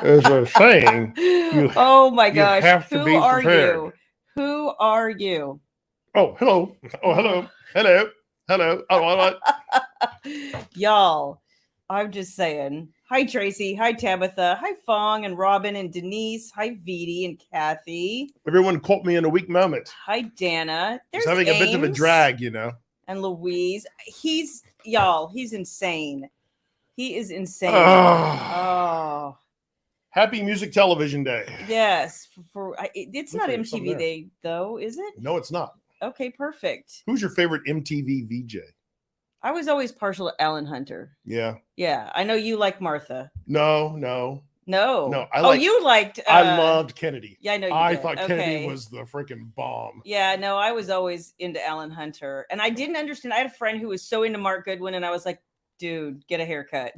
is a saying. Oh my You gosh. have to Who be are prepared. you? Who are you? Oh, hello. Oh, hello. Hello. Hello. Oh, what? Y'all, I'm just saying. Hi, Tracy. Hi, Tabitha. Hi, Fong and Robin and Denise. Hi, Veedy and Kathy. Everyone caught me in a weak moment. Hi, Dana. I There's was having a bit of a Ames drag, you know. and Louise. He's insane. He is insane. Oh. Happy Music Television Day. Yes. It's Looks not like something MTV there. Day, though, is it? No, it's not. Okay, perfect. Who's your favorite MTV VJ? I was always partial to Alan Hunter. Yeah. Yeah, I know you like Martha. No. No. You liked. I loved Kennedy. Yeah, I know you I did. thought Okay. Kennedy was the freaking bomb. Yeah, no, I was always into Alan Hunter, and I didn't understand. I had a friend who was so into Mark Goodwin, and I was like, "Dude, get a haircut."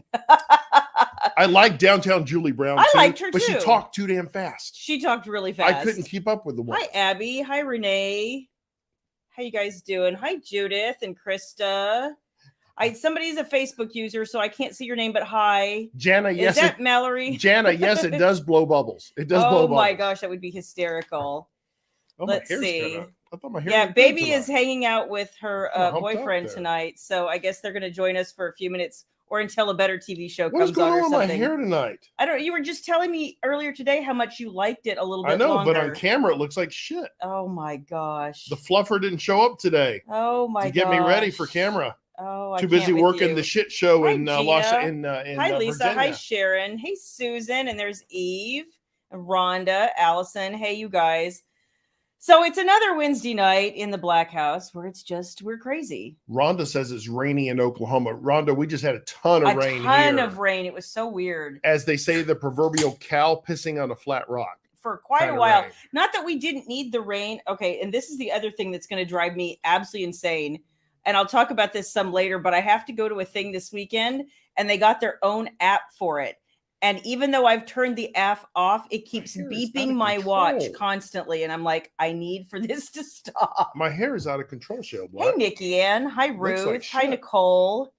I liked Downtown Julie Brown. I liked her but too. she talked too damn fast. She talked really fast. I couldn't keep up with the one. Hi, Abby. Hi, Renee. How you guys doing? Hi, Judith and Krista. Somebody's a Facebook user, so I can't see your name, but hi. Jana, yes. Is that Mallory? Jana, yes, it does blow bubbles. It does blow bubbles. Oh my gosh, that would be hysterical. Oh, Let's see. I thought my hair. Yeah, baby is hanging out with her boyfriend there. tonight, so I guess they're going to join us for a few minutes or until a better TV show What's comes on going or on something. with my hair tonight? I don't. You were just telling me earlier today how much you liked it a little bit. I know, longer. but on camera it looks like shit. Oh my gosh. The fluffer didn't show up today. Oh my to get me ready for camera. Oh, too busy working the shit show Hi, in Gina. Hi, Lisa. Virginia. Hi, Sharon. Hey, Susan. And there's Eve, and Rhonda, Allison. Hey, you guys. So it's another Wednesday night in the Black House where we're crazy. Rhonda says it's rainy in Oklahoma. Rhonda, we just had a ton of rain here. A ton of rain. It was so weird. As they say, the proverbial cow pissing on a flat rock. For quite a while. Rain. Not that we didn't need the rain. Okay, and this is the other thing that's going to drive me absolutely insane. And I'll talk about this some later, but I have to go to a thing this weekend, and they got their own app for it. And even though I've turned the app off, it keeps beeping my watch constantly. And I'm like, I need for this to stop. My hair is out of control, Shayla. Hey, Nikki Ann. Hi, Ruth. Hi, Nicole.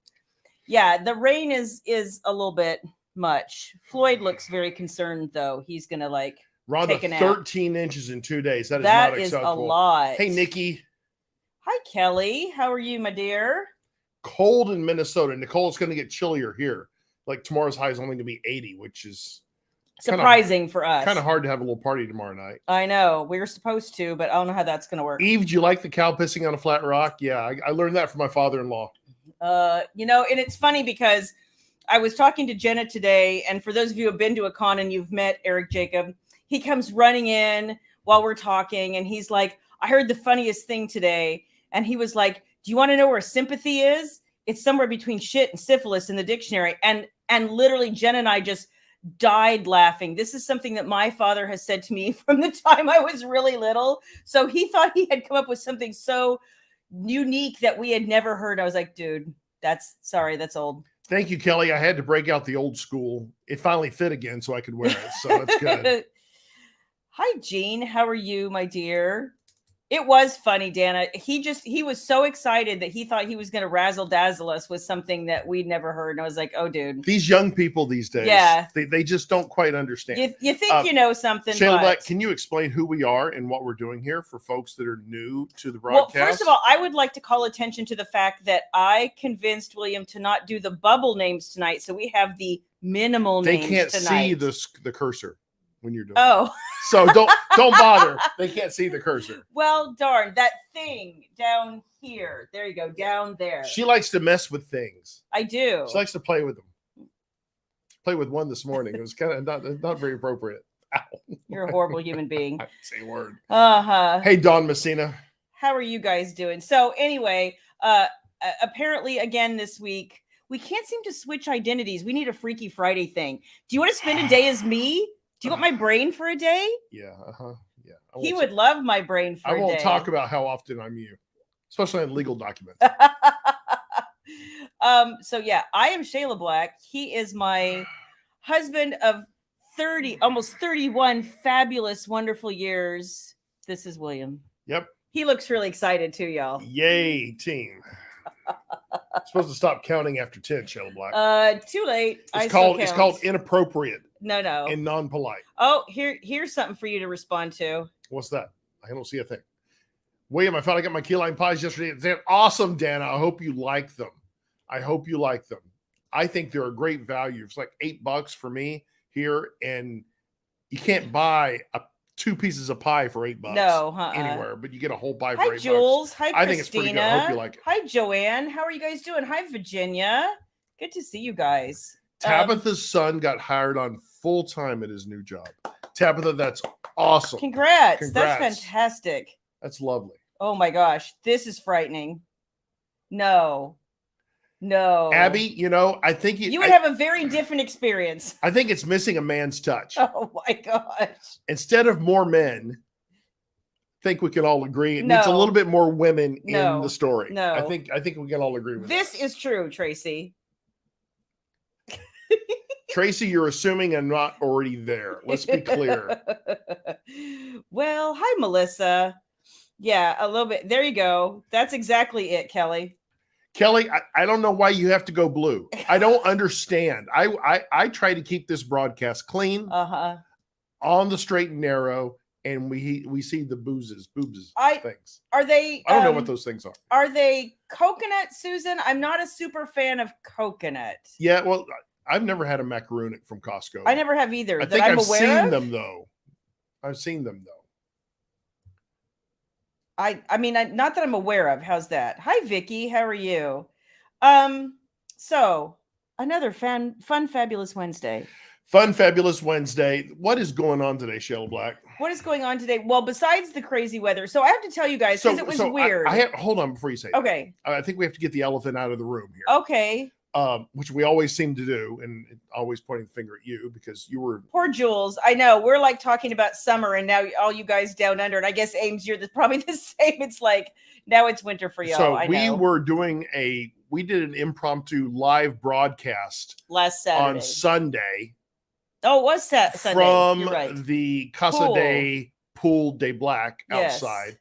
Yeah, the rain is a little bit much. Floyd looks very concerned, though. He's going to Rhonda, take a nap. 13 inches in 2 days. That is not acceptable. A lot. Hey, Nikki. Hi, Kelly. How are you, my dear? Cold in Minnesota. Nicole's going to get chillier here. Like tomorrow's high is only going to be 80, which is surprising for us. Kind of hard to have a little party tomorrow night. I know. We were supposed to, but I don't know how that's going to work. Eve, do you like the cow pissing on a flat rock? Yeah, I learned that from my father-in-law. And it's funny because I was talking to Jenna today, and for those of you who have been to a con and you've met Eric Jacob, he comes running in while we're talking, and he's like, I heard the funniest thing today. And he was like, do you want to know where sympathy is? It's somewhere between shit and syphilis in the dictionary. And literally Jen and I just died laughing. This is something that my father has said to me from the time I was really little. So he thought he had come up with something so unique that we had never heard. I was like, dude, that's old. Thank you, Kelly. I had to break out the old school. It finally fit again so I could wear it. So that's good. Hi, Jean. How are you, my dear? It was funny, Dana. He was so excited that he thought he was going to razzle dazzle us with something that we'd never heard. And I was like, oh, dude. These young people these days, yeah, they just don't quite understand. You think you know something. Shayla, can you explain who we are and what we're doing here for folks that are new to the broadcast? Well, first of all, I would like to call attention to the fact that I convinced William to not do the bubble names tonight. So we have the minimal names tonight. They can't see the cursor when you're doing it. So don't bother. They can't see the cursor. Well, darn, that thing down here. There you go, down there. She likes to mess with things. I do. She likes to play with them. Play with one this morning. It was kind of not very appropriate. Ow. You're a horrible human being. I didn't say a word. Hey, Dawn Messina. How are you guys doing? So anyway, apparently again this week, we can't seem to switch identities. We need a Freaky Friday thing. Do you want to spend a day as me? Do you want my brain for a day? Yeah, yeah. He would love my brain for a day. I won't talk about how often I'm you, especially on legal documents. So yeah, I am Shayla Black. He is my husband of 30, almost 31 fabulous, wonderful years. This is William. Yep. He looks really excited too, y'all. Yay, team. Supposed to stop counting after 10, Shayla Black. Too late. It's called inappropriate No. and non-polite. Oh, here's something for you to respond to. What's that? I don't see a thing. William, I finally got my key lime pies yesterday. They're awesome, Dana. I hope you like them. I think they're a great value. It's like $8 for me here, and you can't buy 2 pieces of pie for $8 anywhere, but you get a whole pie for $8. Hi, Jules. Hi, Christina. I think it's pretty good. I hope you like it. Hi, Joanne. How are you guys doing? Hi, Virginia. Good to see you guys. Tabitha's son got hired on full time at his new job. Tabitha, that's awesome. Congrats. That's fantastic. That's lovely. Oh my gosh, this is frightening. No. Abby, I think you would have a very different experience. I think it's missing a man's touch. Oh my gosh. Instead of more men, I think we can all agree it needs a little bit more women in the story. No. I think we can all agree with this. This is true, Tracy. Tracy, you're assuming I'm not already there. Let's be clear. Well, hi, Melissa. Yeah, a little bit. There you go. That's exactly it, Kelly. Kelly, I don't know why you have to go blue. I don't understand. I try to keep this broadcast clean, on the straight and narrow, and we see the boobs things. Are they? I don't know what those things are. Are they coconut, Susan? I'm not a super fan of coconut. Yeah, well, I've never had a macaroonic from Costco. I never have either. I think I've seen them though. I've seen them though. I mean, not that I'm aware of. How's that? Hi, Vicky. How are you? So another fun, fabulous Wednesday. Fun, fabulous Wednesday. What is going on today, Shayla Black? What is going on today? Well, besides the crazy weather. So I have to tell you guys, because it was weird. Hold on before you say okay. That. I think we have to get the elephant out of the room here. Okay. Which we always seem to do, and always pointing the finger at you because you were poor Jules. I know we're like talking about summer, and now all you guys down under, and I guess Ames, you're probably the same. It's like now it's winter for y'all. So we did an impromptu live broadcast last Saturday on Sunday. Oh, it was Sunday from you're right. The Casa de Pool de Black outside,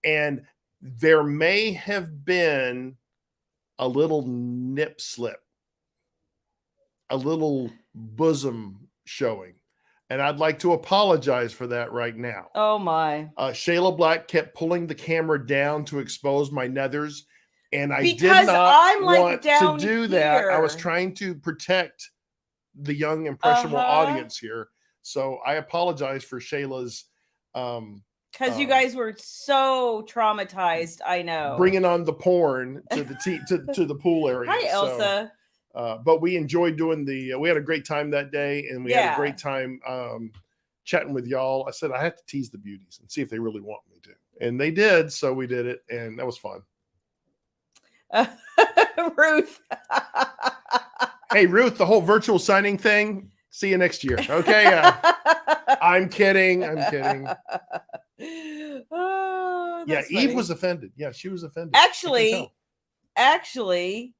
and there may have been a little nip slip, a little bosom showing. And I'd like to apologize for that right now. Oh my. Shayla Black kept pulling the camera down to expose my nethers. And I did not want to do that. I was trying to protect the young, impressionable audience here. So I apologize for Shayla's because you guys were so traumatized. I know. Bringing on the porn to the to the pool area. Hi, Elsa. But we enjoyed doing we had a great time that day, and we had a great time chatting with y'all. I said I have to tease the beauties and see if they really want me to, and they did. So we did it, and that was fun. Ruth. Hey, Ruth, the whole virtual signing thing. See you next year. Okay. I'm kidding. Oh, yeah, funny. Eve was offended. Yeah, she was offended. Actually,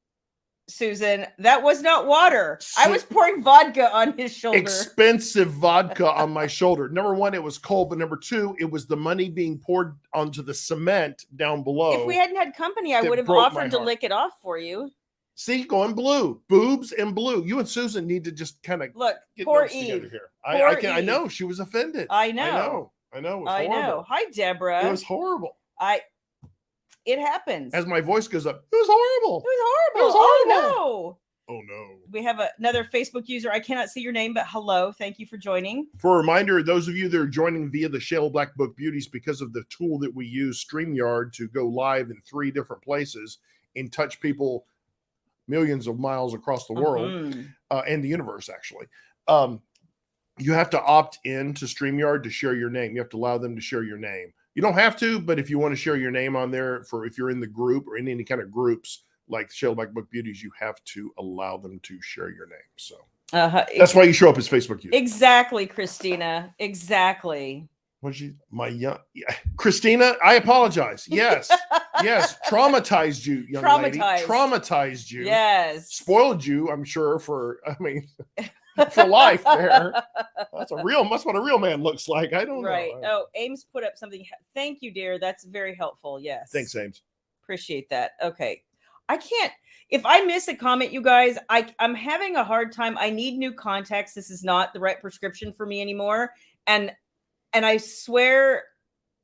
Susan, that was not water. I was pouring vodka on his shoulder. Expensive vodka on my shoulder. Number one, it was cold, but number two, it was the money being poured onto the cement down below. If we hadn't had company, I would have offered to lick it off for you. See, going blue, boobs and blue. You and Susan need to just kind of get poor Eve together here. I know she was offended. I know. It was horrible. Know. Hi, Deborah. It was horrible. It happens. As my voice goes up, it was horrible. It was horrible. Oh no. We have another Facebook user. I cannot see your name, but hello. Thank you for joining. For a reminder, those of you that are joining via the Shayla Black Book Beauties, because of the tool that we use, StreamYard, to go live in 3 different places and touch people millions of miles across the world and the universe, actually. You have to opt in to StreamYard to share your name. You have to allow them to share your name. You don't have to, but if you want to share your name on there, if you're in the group or in any kind of groups like Shayla Black Book Beauties, you have to allow them to share your name. So that's why you show up as Facebook user. Exactly, Christina. Exactly. Christina, I apologize. Yes. Yes. Traumatized you, young lady. Traumatized you. Yes. Spoiled you, I'm sure, for life there. That's what a real man looks like. I don't know. Right. Oh, Ames put up something. Thank you, dear. That's very helpful. Yes. Thanks, Ames. Appreciate that. Okay. I can't. If I miss a comment, you guys, I'm having a hard time. I need new context. This is not the right prescription for me anymore. And I swear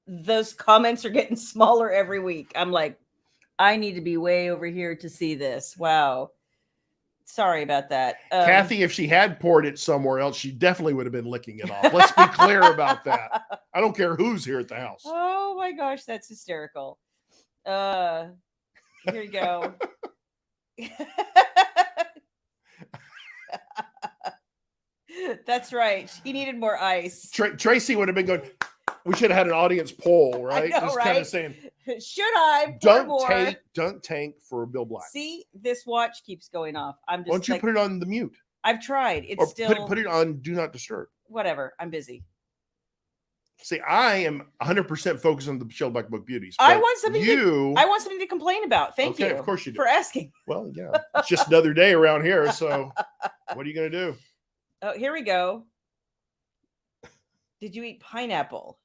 those comments are getting smaller every week. I'm like, I need to be way over here to see this. Wow. Sorry about that. Kathy, if she had poured it somewhere else, she definitely would have been licking it off. Let's be clear about that. I don't care who's here at the house. Oh my gosh, that's hysterical. Here you go. That's right. She needed more ice. Tracy would have been going, we should have had an audience poll, right? I know, Just right? kind of saying, should I pour more? Don't tank for Bill Black. See, this watch keeps going off. I'm just Why don't you put it on the mute? I've tried. It's or still put it on do not disturb. Whatever. I'm busy. See, I am 100% focused on the Shayla Black Book Beauties. I want something I want something to complain about. Thank you. Of course you do. For asking. Well, yeah. It's just another day around here. So what are you going to do? Oh, here we go. Did you eat pineapple?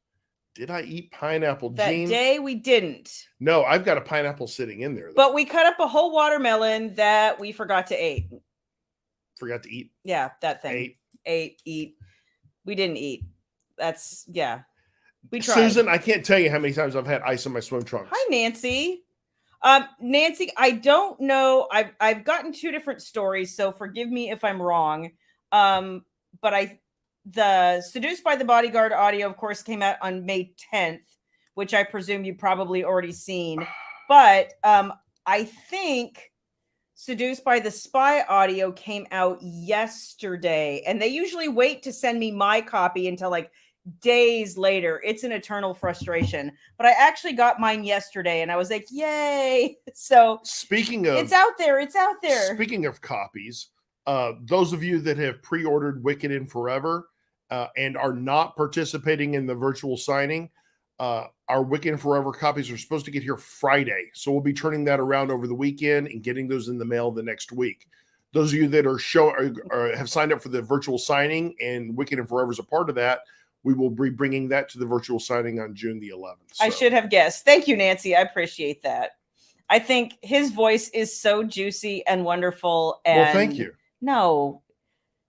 Did I eat pineapple, That Jean? day we didn't. No, I've got a pineapple sitting in there. Though. But we cut up a whole watermelon that we forgot to eat. Forgot to eat? Yeah, that thing. Eat. We didn't eat. That's, yeah. We tried. Susan, I can't tell you how many times I've had ice in my swim trunks. Hi, Nancy. Nancy, I don't know. I've gotten two different stories, so forgive me if I'm wrong. But the Seduced by the Bodyguard audio, of course, came out on May 10th, which I presume you've probably already seen. But I think Seduced by the Spy audio came out yesterday, and they usually wait to send me my copy until like days later. It's an eternal frustration, but I actually got mine yesterday, and I was like, "Yay!" So speaking of, it's out there. It's out there. Speaking of copies, those of you that have pre-ordered Wicked in Forever and are not participating in the virtual signing, our Wicked in Forever copies are supposed to get here Friday. So we'll be turning that around over the weekend and getting those in the mail the next week. Those of you that have signed up for the virtual signing and Wicked in Forever is a part of that, we will be bringing that to the virtual signing on June the 11th. So. I should have guessed. Thank you, Nancy. I appreciate that. I think his voice is so juicy and wonderful. And well, thank you. No,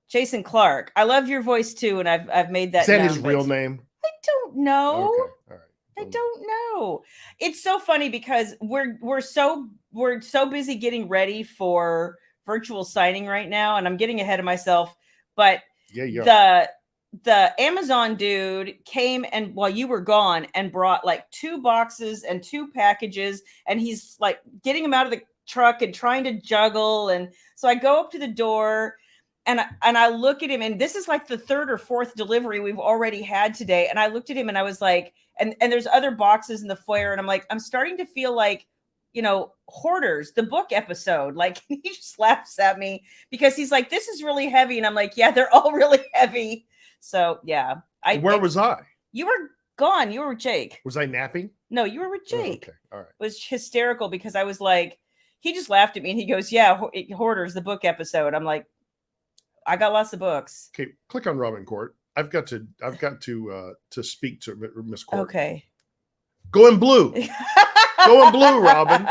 Jason Clark. I love your voice too, and I've made that. Is that his real name? I don't know. Okay. All right. I don't know. It's so funny because we're so busy getting ready for virtual signing right now, and I'm getting ahead of myself. But yeah. The Amazon dude came and while you were gone and brought like 2 boxes and 2 packages, and he's like getting them out of the truck and trying to juggle. And so I go up to the door and I look at him, and this is like the 3rd or 4th delivery we've already had today. And I looked at him and I was like, and there's other boxes in the foyer, and I'm like, I'm starting to feel like, you know, Hoarders, the book episode. Like, he just laughs at me because he's like, this is really heavy. And I'm like, yeah, they're all really heavy. So yeah. Where was I? You were gone. You were with Jake. Was I napping? No, you were with Jake. Oh, okay. All right. It was hysterical because I was like, he just laughed at me and he goes, yeah, Hoarders, the book episode. I'm like, I got lots of books. Okay, click on Robin Court. I've got to speak to Miss Court. Okay. Going blue. Going blue, Robin.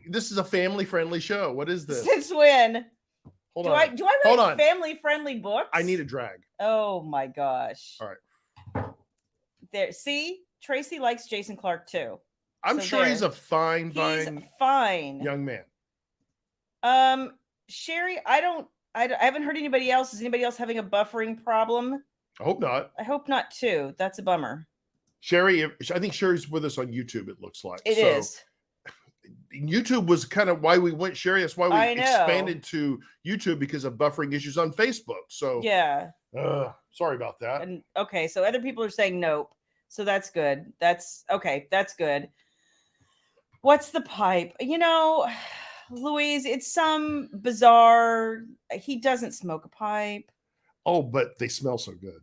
This is a family-friendly show. What is this? Since when? Hold on. Do I write family-friendly books? I need a drag. Oh my gosh. All right. There. See, Tracy likes Jason Clark too. I'm sure he's a fine young man. Sherry, I haven't heard anybody else. Is anybody else having a buffering problem? I hope not. I hope not too. That's a bummer. Sherry, I think Sherry's with us on YouTube, it looks like. It is. YouTube was kind of why we went, Sherry. That's why we expanded to YouTube because of buffering issues on Facebook. So yeah. Sorry about that. And okay, so other people are saying nope. So that's good. That's okay. That's good. What's the pipe? You know, Louise, it's some bizarre. He doesn't smoke a pipe. Oh, but they smell so good.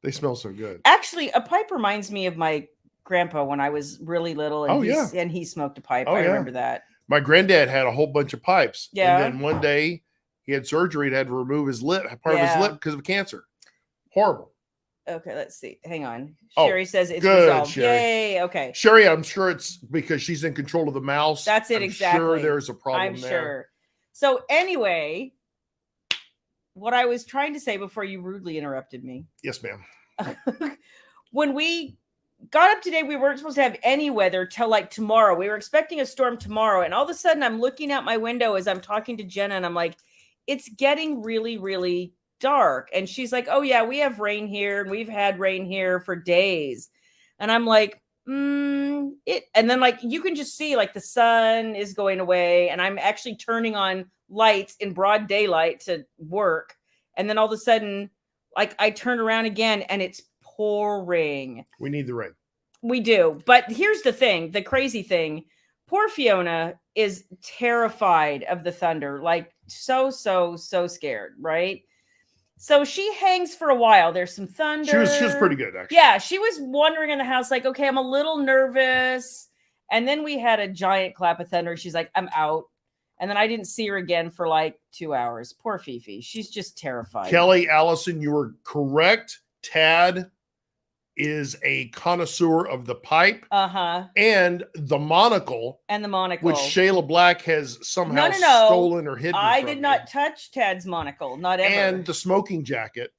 They smell so good. Actually, a pipe reminds me of my grandpa when I was really little. And and he smoked a pipe. I remember that. My granddad had a whole bunch of pipes. Yeah. And then one day he had surgery and had to remove his lip, part of his lip because of cancer. Horrible. Okay, let's see. Hang on. Oh, Sherry says it's good, resolved. Sherry. Yay. Okay. Sherry, I'm sure it's because she's in control of the mouse. That's it, I'm exactly. sure there's a problem I'm there. sure. So anyway, what I was trying to say before you rudely interrupted me. Yes, ma'am. When we got up today, we weren't supposed to have any weather till like tomorrow. We were expecting a storm tomorrow. And all of a sudden I'm looking out my window as I'm talking to Jenna and I'm like, it's getting really, really dark. And she's like, oh yeah, we have rain here and we've had rain here for days. And I'm like, and then like, you can just see like the sun is going away and I'm actually turning on lights in broad daylight to work. And then all of a sudden, like I turn around again and it's pouring. We need the rain. We do. But here's the thing, the crazy thing. Poor Fiona is terrified of the thunder, like so scared, right? So she hangs for a while. There's some thunder. She was pretty good, actually. Yeah, she was wandering in the house like, okay, I'm a little nervous. And then we had a giant clap of thunder. She's like, I'm out. And then I didn't see her again for like 2 hours. Poor Fifi. She's just terrified. Kelly, Allison, you were correct. Tad is a connoisseur of the pipe and the monocle. And the monocle. Which Shayla Black has somehow No. stolen or hidden. I did not touch Tad's monocle. Not ever. And the smoking jacket.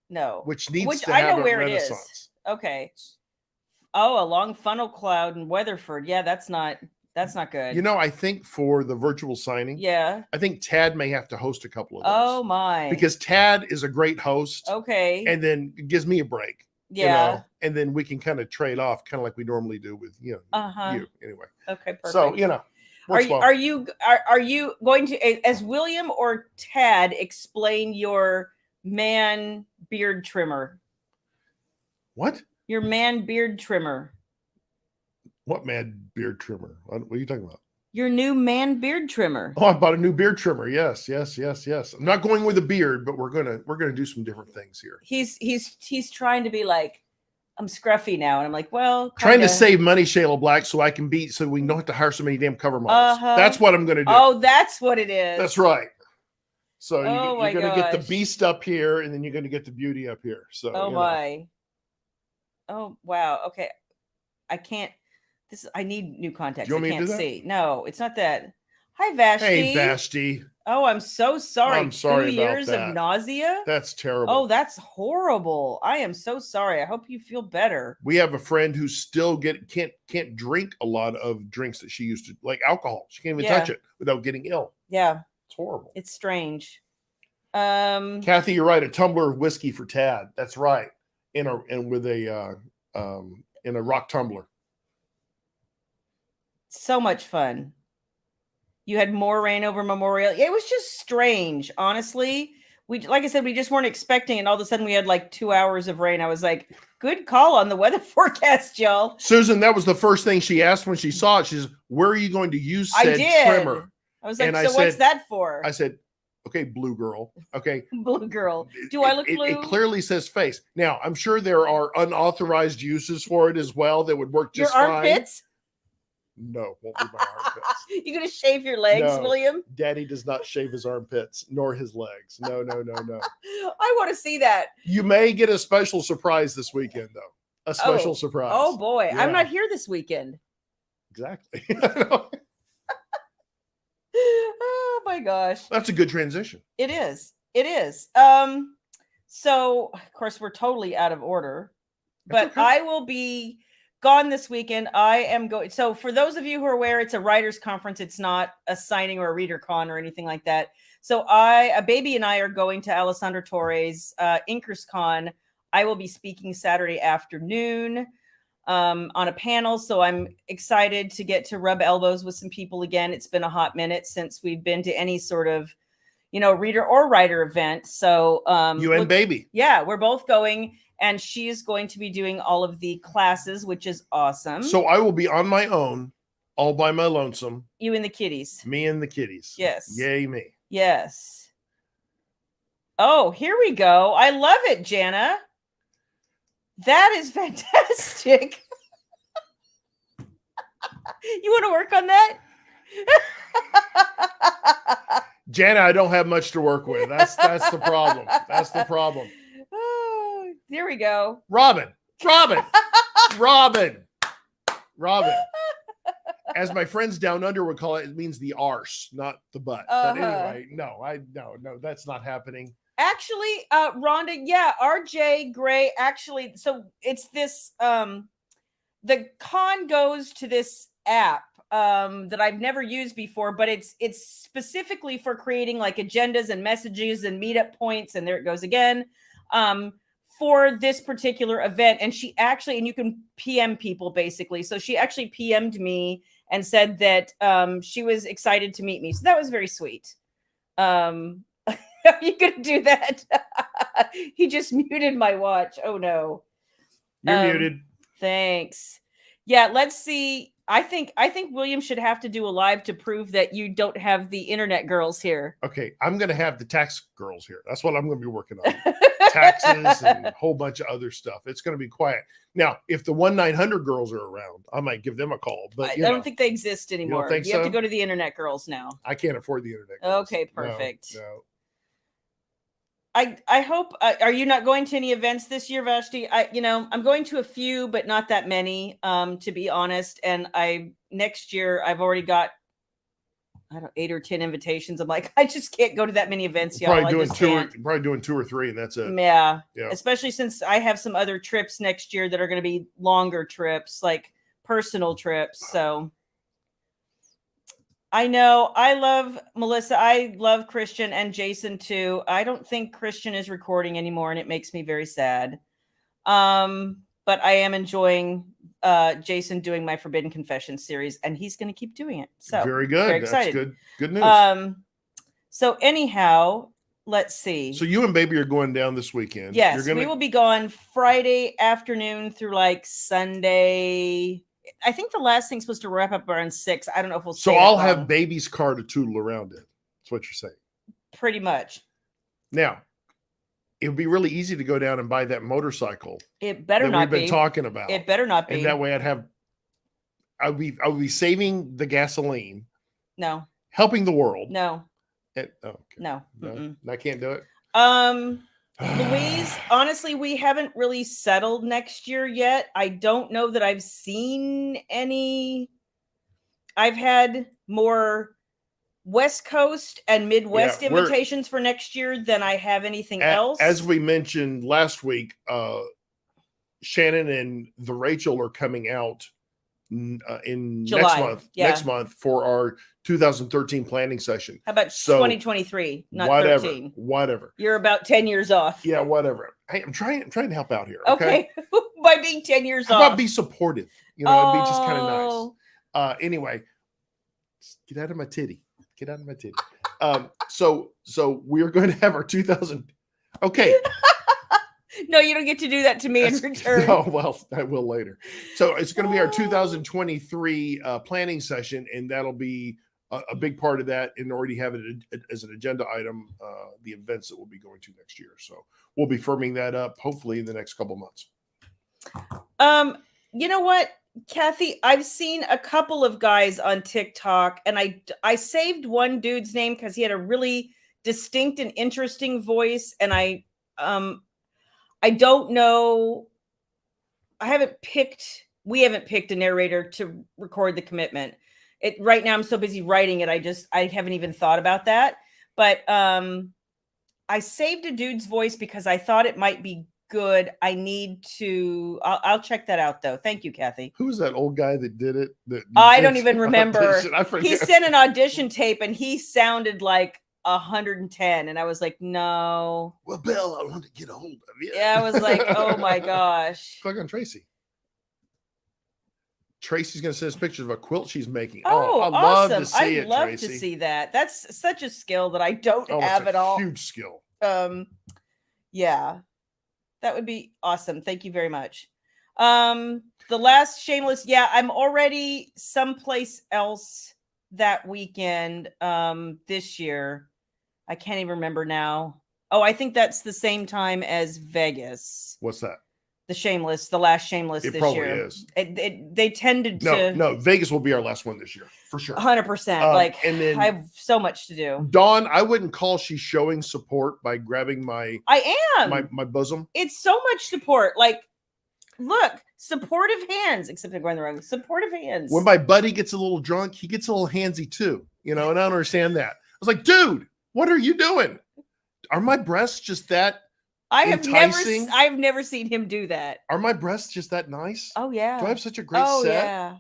No. Which needs to have a renaissance. Okay. Oh, a long funnel cloud in Weatherford. Yeah, that's not good. You know, I think for the virtual signing, I think Tad may have to host a couple of those. Oh my. Because Tad is a great host. Okay. And then it gives me a break. Yeah. You know, and then we can kind of trade off, kind of like we normally do with you anyway. Okay, perfect. So are you going to, as William or Tad, explain your man beard trimmer? What? Your man beard trimmer. What man beard trimmer? What are you talking about? Your new man beard trimmer. Oh, I bought a new beard trimmer. Yes. I'm not going with a beard, but we're gonna do some different things here. He's trying to be like, I'm scruffy now, and I'm like, well, trying to save money, Shayla Black, so we don't have to hire so many damn cover models. That's what I'm gonna do. Oh, that's what it is. That's right. So you're gonna get the beast up here, and then you're gonna get the beauty up here. So my. Oh wow. Okay, I can't. I need new contacts. I can't see. No, it's not that. Hi, Vashti. Hey, Vashti. Oh, I'm so sorry. I'm sorry 2 about years that. of nausea. That's terrible. Oh, that's horrible. I am so sorry. I hope you feel better. We have a friend who still can't drink a lot of drinks that she used to, like alcohol. She can't even touch it without getting ill. Yeah, it's horrible. It's strange. Kathy, you're right. A tumbler of whiskey for Tad. That's right. In a rock tumbler. So much fun. You had more rain over Memorial. It was just strange, honestly. Like I said, we just weren't expecting, and all of a sudden we had like 2 hours of rain. I was like, good call on the weather forecast, y'all. Susan, that was the first thing she asked when she saw it. She says, where are you going to use said trimmer? I was like, what's that for? I said, okay, blue girl. Okay. Blue girl. Do I look blue? It clearly says face. Now, I'm sure there are unauthorized uses for it as well that would work just fine. Your armpits? No, won't be my armpits. You gonna shave your legs, William? Daddy does not shave his armpits nor his legs. No. I want to see that. You may get a special surprise this weekend, though. A special surprise. Oh boy, yeah. I'm not here this weekend. Exactly. Oh my gosh. That's a good transition. It is. So of course we're totally out of order, but okay. I will be gone this weekend. I am going. So for those of you who are aware, it's a writers conference. It's not a signing or a reader con or anything like that. So a baby and I are going to Alessandra Torres Inkers Con. I will be speaking Saturday afternoon on a panel. So I'm excited to get to rub elbows with some people again. It's been a hot minute since we've been to any sort of, reader or writer event. So you and baby. Yeah, we're both going. And she is going to be doing all of the classes, which is awesome. So I will be on my own, all by my lonesome. You and the kitties. Me and the kitties. Yes. Yay, me. Yes. Oh, here we go. I love it, Jana. That is fantastic. You want to work on that? Jana, I don't have much to work with. That's the problem. That's the problem. Here we go. Robin. Robin. As my friends down under would call it, it means the arse, not the butt. But anyway, no, that's not happening. Actually, Rhonda, yeah, RJ Gray, actually, so it's this, the con goes to this app that I've never used before, but it's specifically for creating like agendas and messages and meetup points, and there it goes again, for this particular event. And she actually, and you can PM people basically, so she actually PM'd me and said that she was excited to meet me, so that was very sweet. Are you gonna do that? He just muted my watch. Oh no. You're muted. Thanks. Yeah, let's see. I think William should have to do a live to prove that you don't have the internet girls here. Okay, I'm gonna have the tax girls here. That's what I'm gonna be working on. Taxes and a whole bunch of other stuff. It's gonna be quiet. Now, if the 1-900 girls are around, I might give them a call. But I don't think they exist anymore. You don't think you have to go to the internet girls now. I can't afford the internet girls. Okay, perfect. No. I hope. Are you not going to any events this year, Vashti? I'm going to a few, but not that many, to be honest. And next year I've already got 8 or 10 invitations. I'm like, I just can't go to that many events, y'all. Probably doing 2 or 3, and that's it. Yeah. Especially since I have some other trips next year that are going to be longer trips, like personal trips. So I know. I love Melissa. I love Christian and Jason too. I don't think Christian is recording anymore, and it makes me very sad. But I am enjoying Jason doing my Forbidden Confessions series, and he's going to keep doing it. So very good. Very excited. That's good news. So anyhow, let's see. So you and baby are going down this weekend. Yes, we will be gone Friday afternoon through like Sunday. I think the last thing's supposed to wrap up around 6. I don't know if we'll. So I'll have baby's car to tootle around in. That's what you're saying. Pretty much. Now, it would be really easy to go down and buy that motorcycle. It better not be. We've been talking about. It better not be. And that way, I would be saving the gasoline. No. Helping the world. No. Okay. No. I can't do it. Louise, honestly, we haven't really settled next year yet. I don't know that I've seen any. I've had more West Coast and Midwest invitations for next year than I have anything else. As we mentioned last week, Shannon and the Rachel are coming out in July. next month for our 2013 planning session. How about 2023, not 13? Whatever. You're about 10 years off. Yeah, whatever. Hey, I'm trying to help out here. Okay. By being 10 years How off. about be supportive? It'd be just kind of nice. Anyway, get out of my titty. Get out of my titty. So we're going to have our 2000. Okay. No, you don't get to do that to me in return. No, well, I will later. So it's going to be our 2023 planning session, and that'll be a big part of that, and already have it as an agenda item, the events that we'll be going to next year. So we'll be firming that up, hopefully in the next couple months. You know what, Kathy? I've seen a couple of guys on TikTok, and I saved one dude's name because he had a really distinct and interesting voice, and I don't know. We haven't picked a narrator to record the commitment. Right now I'm so busy writing it. I haven't even thought about that. But I saved a dude's voice because I thought it might be good. I'll check that out though. Thank you, Kathy. Who was that old guy that did it? I don't even remember. He sent an audition tape and he sounded like 110, and I was like, no. Well, Bill, I want to get a hold of you. Yeah, I was like, oh my gosh. Click on Tracy. Tracy's going to send us pictures of a quilt she's making. Oh, I'd awesome. love to see it, I'd love Tracy. to see that. That's such a skill that I don't have at all. Huge skill. Yeah, that would be awesome. Thank you very much. The last shameless. Yeah, I'm already someplace else that weekend this year. I can't even remember now. Oh, I think that's the same time as Vegas. What's that? the last Shameless It this probably year. is. They tended to. No, Vegas will be our last one this year for sure. 100%. Like, and then I have so much to do. Dawn, I wouldn't call she's showing support by grabbing my my bosom. It's so much support. Like, look, supportive hands, except I'm going the wrong. Supportive hands. When my buddy gets a little drunk, he gets a little handsy too, and I don't understand that. I was like, dude, what are you doing? Are my breasts just that I've enticing? never seen him do that. Are my breasts just that nice? Oh yeah. Do I have such a great set? Yeah.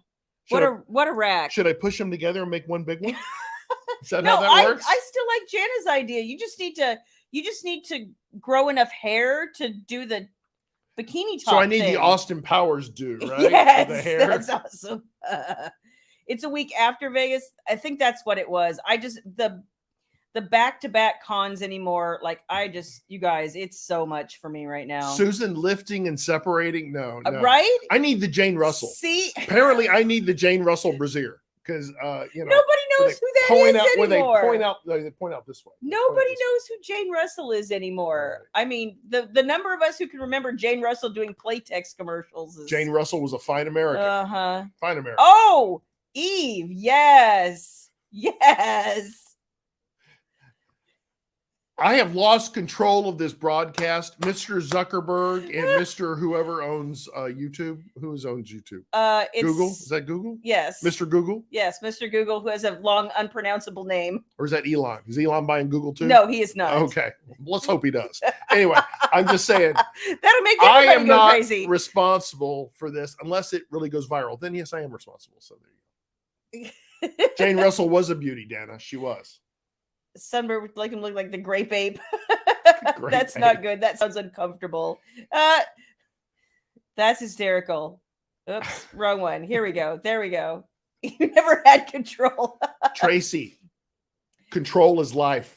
Should What a rack. Should I push them together and make one big one? Is that No, how that works? I still like Jana's idea. You just need to grow enough hair to do the bikini top. So I need thing. the Austin Powers do, right? Yes, for the hair. that's awesome. It's a week after Vegas. I think that's what it was. I just the back-to-back cons anymore. Like, you guys, it's so much for me right now. Susan lifting and separating. No. Right? I need the Jane Russell. See, apparently I need the Jane Russell brassiere because nobody knows who that is anymore. They point out this way. Nobody knows who Jane Russell is anymore. Right. I mean, the number of us who can remember Jane Russell doing Playtex commercials is... Jane Russell was a fine American. Fine American. Oh, Eve. Yes. I have lost control of this broadcast. Mr. Zuckerberg and Mr. whoever owns YouTube. Who owns YouTube? It's Google. Is that Google? Yes. Mr. Google? Yes, Mr. Google, who has a long, unpronounceable name. Or is that Elon? Is Elon buying Google too? No, he is not. Okay. Let's hope he does. Anyway, I'm just saying. That'll make I everybody am go not crazy. responsible for this unless it really goes viral. Then yes, I am responsible. So there you go. Jane Russell was a beauty, Dana. She was. Sunbird would like him look like the grape ape. Grape That's ape. not good. That sounds uncomfortable. That's hysterical. Oops, wrong one. Here we go. There we go. You never had control. Tracy, control is life.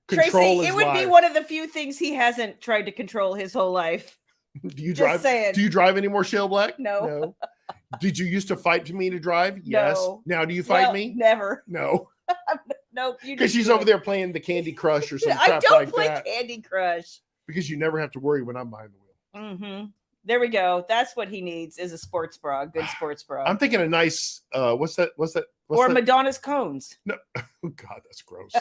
Tracy, it would be one of the few things he hasn't tried to control his whole life. Do you drive? Saying. Do you drive anymore, Shayla Black? No. Did you used to fight me to drive? Yes. No. Now do you fight me? Never. No. Nope. Because she's over there playing the Candy Crush or some crap like that. I don't play Candy Crush. Because you never have to worry when I'm behind the wheel. Mm-hmm. There we go. That's what he needs is a sports bra, good sports bra. I'm thinking a nice, what's that? Madonna's cones. No. Oh God, that's gross.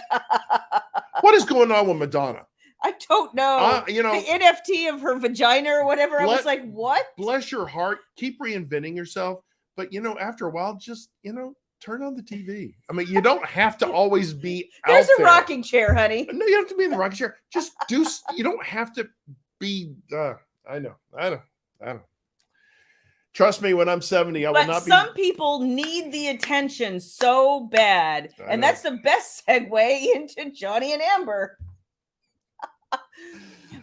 What is going on with Madonna? I don't know. The NFT of her vagina or whatever. I was like, what? Bless your heart. Keep reinventing yourself. But, after a while, just, turn on the TV. I mean, you don't have to always be There's out a rocking chair, honey. No, you don't have to be in the rocking chair. Just you don't have to be, I know. Trust me, when I'm 70, I will not be. Some people need the attention so bad. And that's the best segue into Johnny and Amber.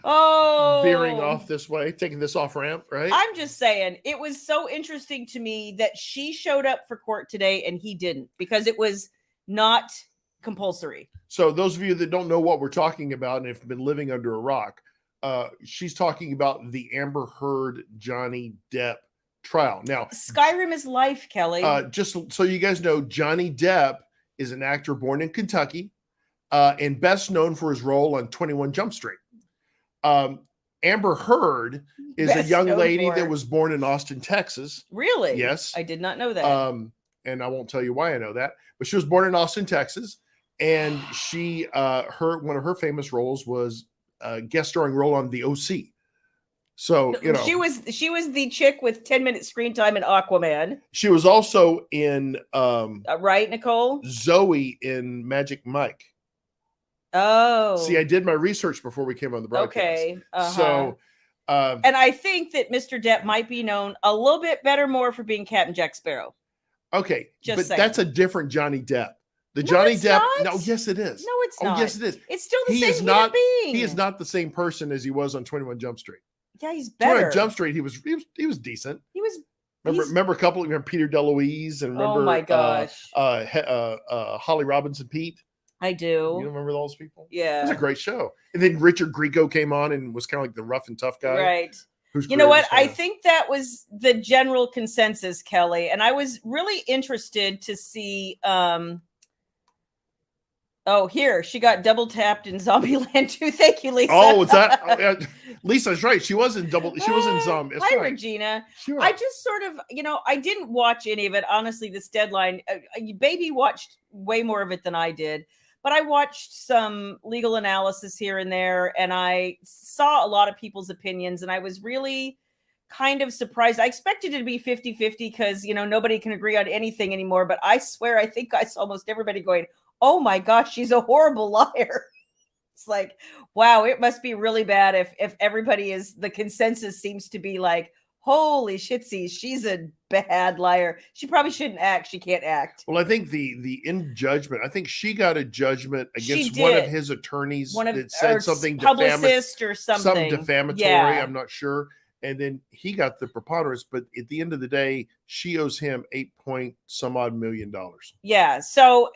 Veering off this way, taking this off ramp, right? I'm just saying, it was so interesting to me that she showed up for court today and he didn't, because it was not compulsory. So those of you that don't know what we're talking about and have been living under a rock, she's talking about the Amber Heard Johnny Depp trial. Now, Skyrim is life, Kelly. Just so you guys know, Johnny Depp is an actor born in Kentucky and best known for his role on 21 Jump Street. Amber Heard is a young lady that was born in Austin, Texas. Really? Yes. I did not know that. And I won't tell you why I know that, but she was born in Austin, Texas. And she, one of her famous roles was a guest starring role on The OC. So, she was the chick with 10-minute screen time in Aquaman. She was also in, right, Nicole? Zoe in Magic Mike. Oh, see, I did my research before we came on the broadcast. Okay. So, and I think that Mr. Depp might be known a little bit more for being Captain Jack Sparrow. Okay, Just saying. That's a different Johnny Depp. The No, Johnny it's Depp. not. No, yes, it is. No, it's not. Oh, yes, it is. It's still the He same is not. human being. He is not the same person as he was on 21 Jump Street. Yeah, he's better. 21 Jump Street. He was decent. He was. Remember a couple. Remember Peter DeLuise and remember. Oh my gosh. Holly Robinson Pete. I do. You remember those people? Yeah. It was a great show. And then Richard Grieco came on and was kind of like the rough and tough guy. Right. You know what? I think that was the general consensus, Kelly. And I was really interested to see Oh, here she got double tapped in Zombieland too. Thank you, Lisa. Oh, is that Lisa's right? She was in She was in Zombie. That's Hi, right. Regina. Sure. I just sort of, I didn't watch any of it. Honestly, this deadline, baby watched way more of it than I did. But I watched some legal analysis here and there, and I saw a lot of people's opinions, and I was really kind of surprised. I expected it to be 50-50 because, nobody can agree on anything anymore. But I swear, I think I saw almost everybody going, oh my gosh, she's a horrible liar. It's like, wow, it must be really bad if everybody is, the consensus seems to be like, holy shitsies, she's a bad liar. She probably shouldn't act. She can't act. Well, I think the in judgment, I think she got a judgment against one of his attorneys that said something publicist or something. Some defamatory, yeah. I'm not sure. And then he got the preponderance, but at the end of the day, she owes him $8-some-odd million. Yeah. So,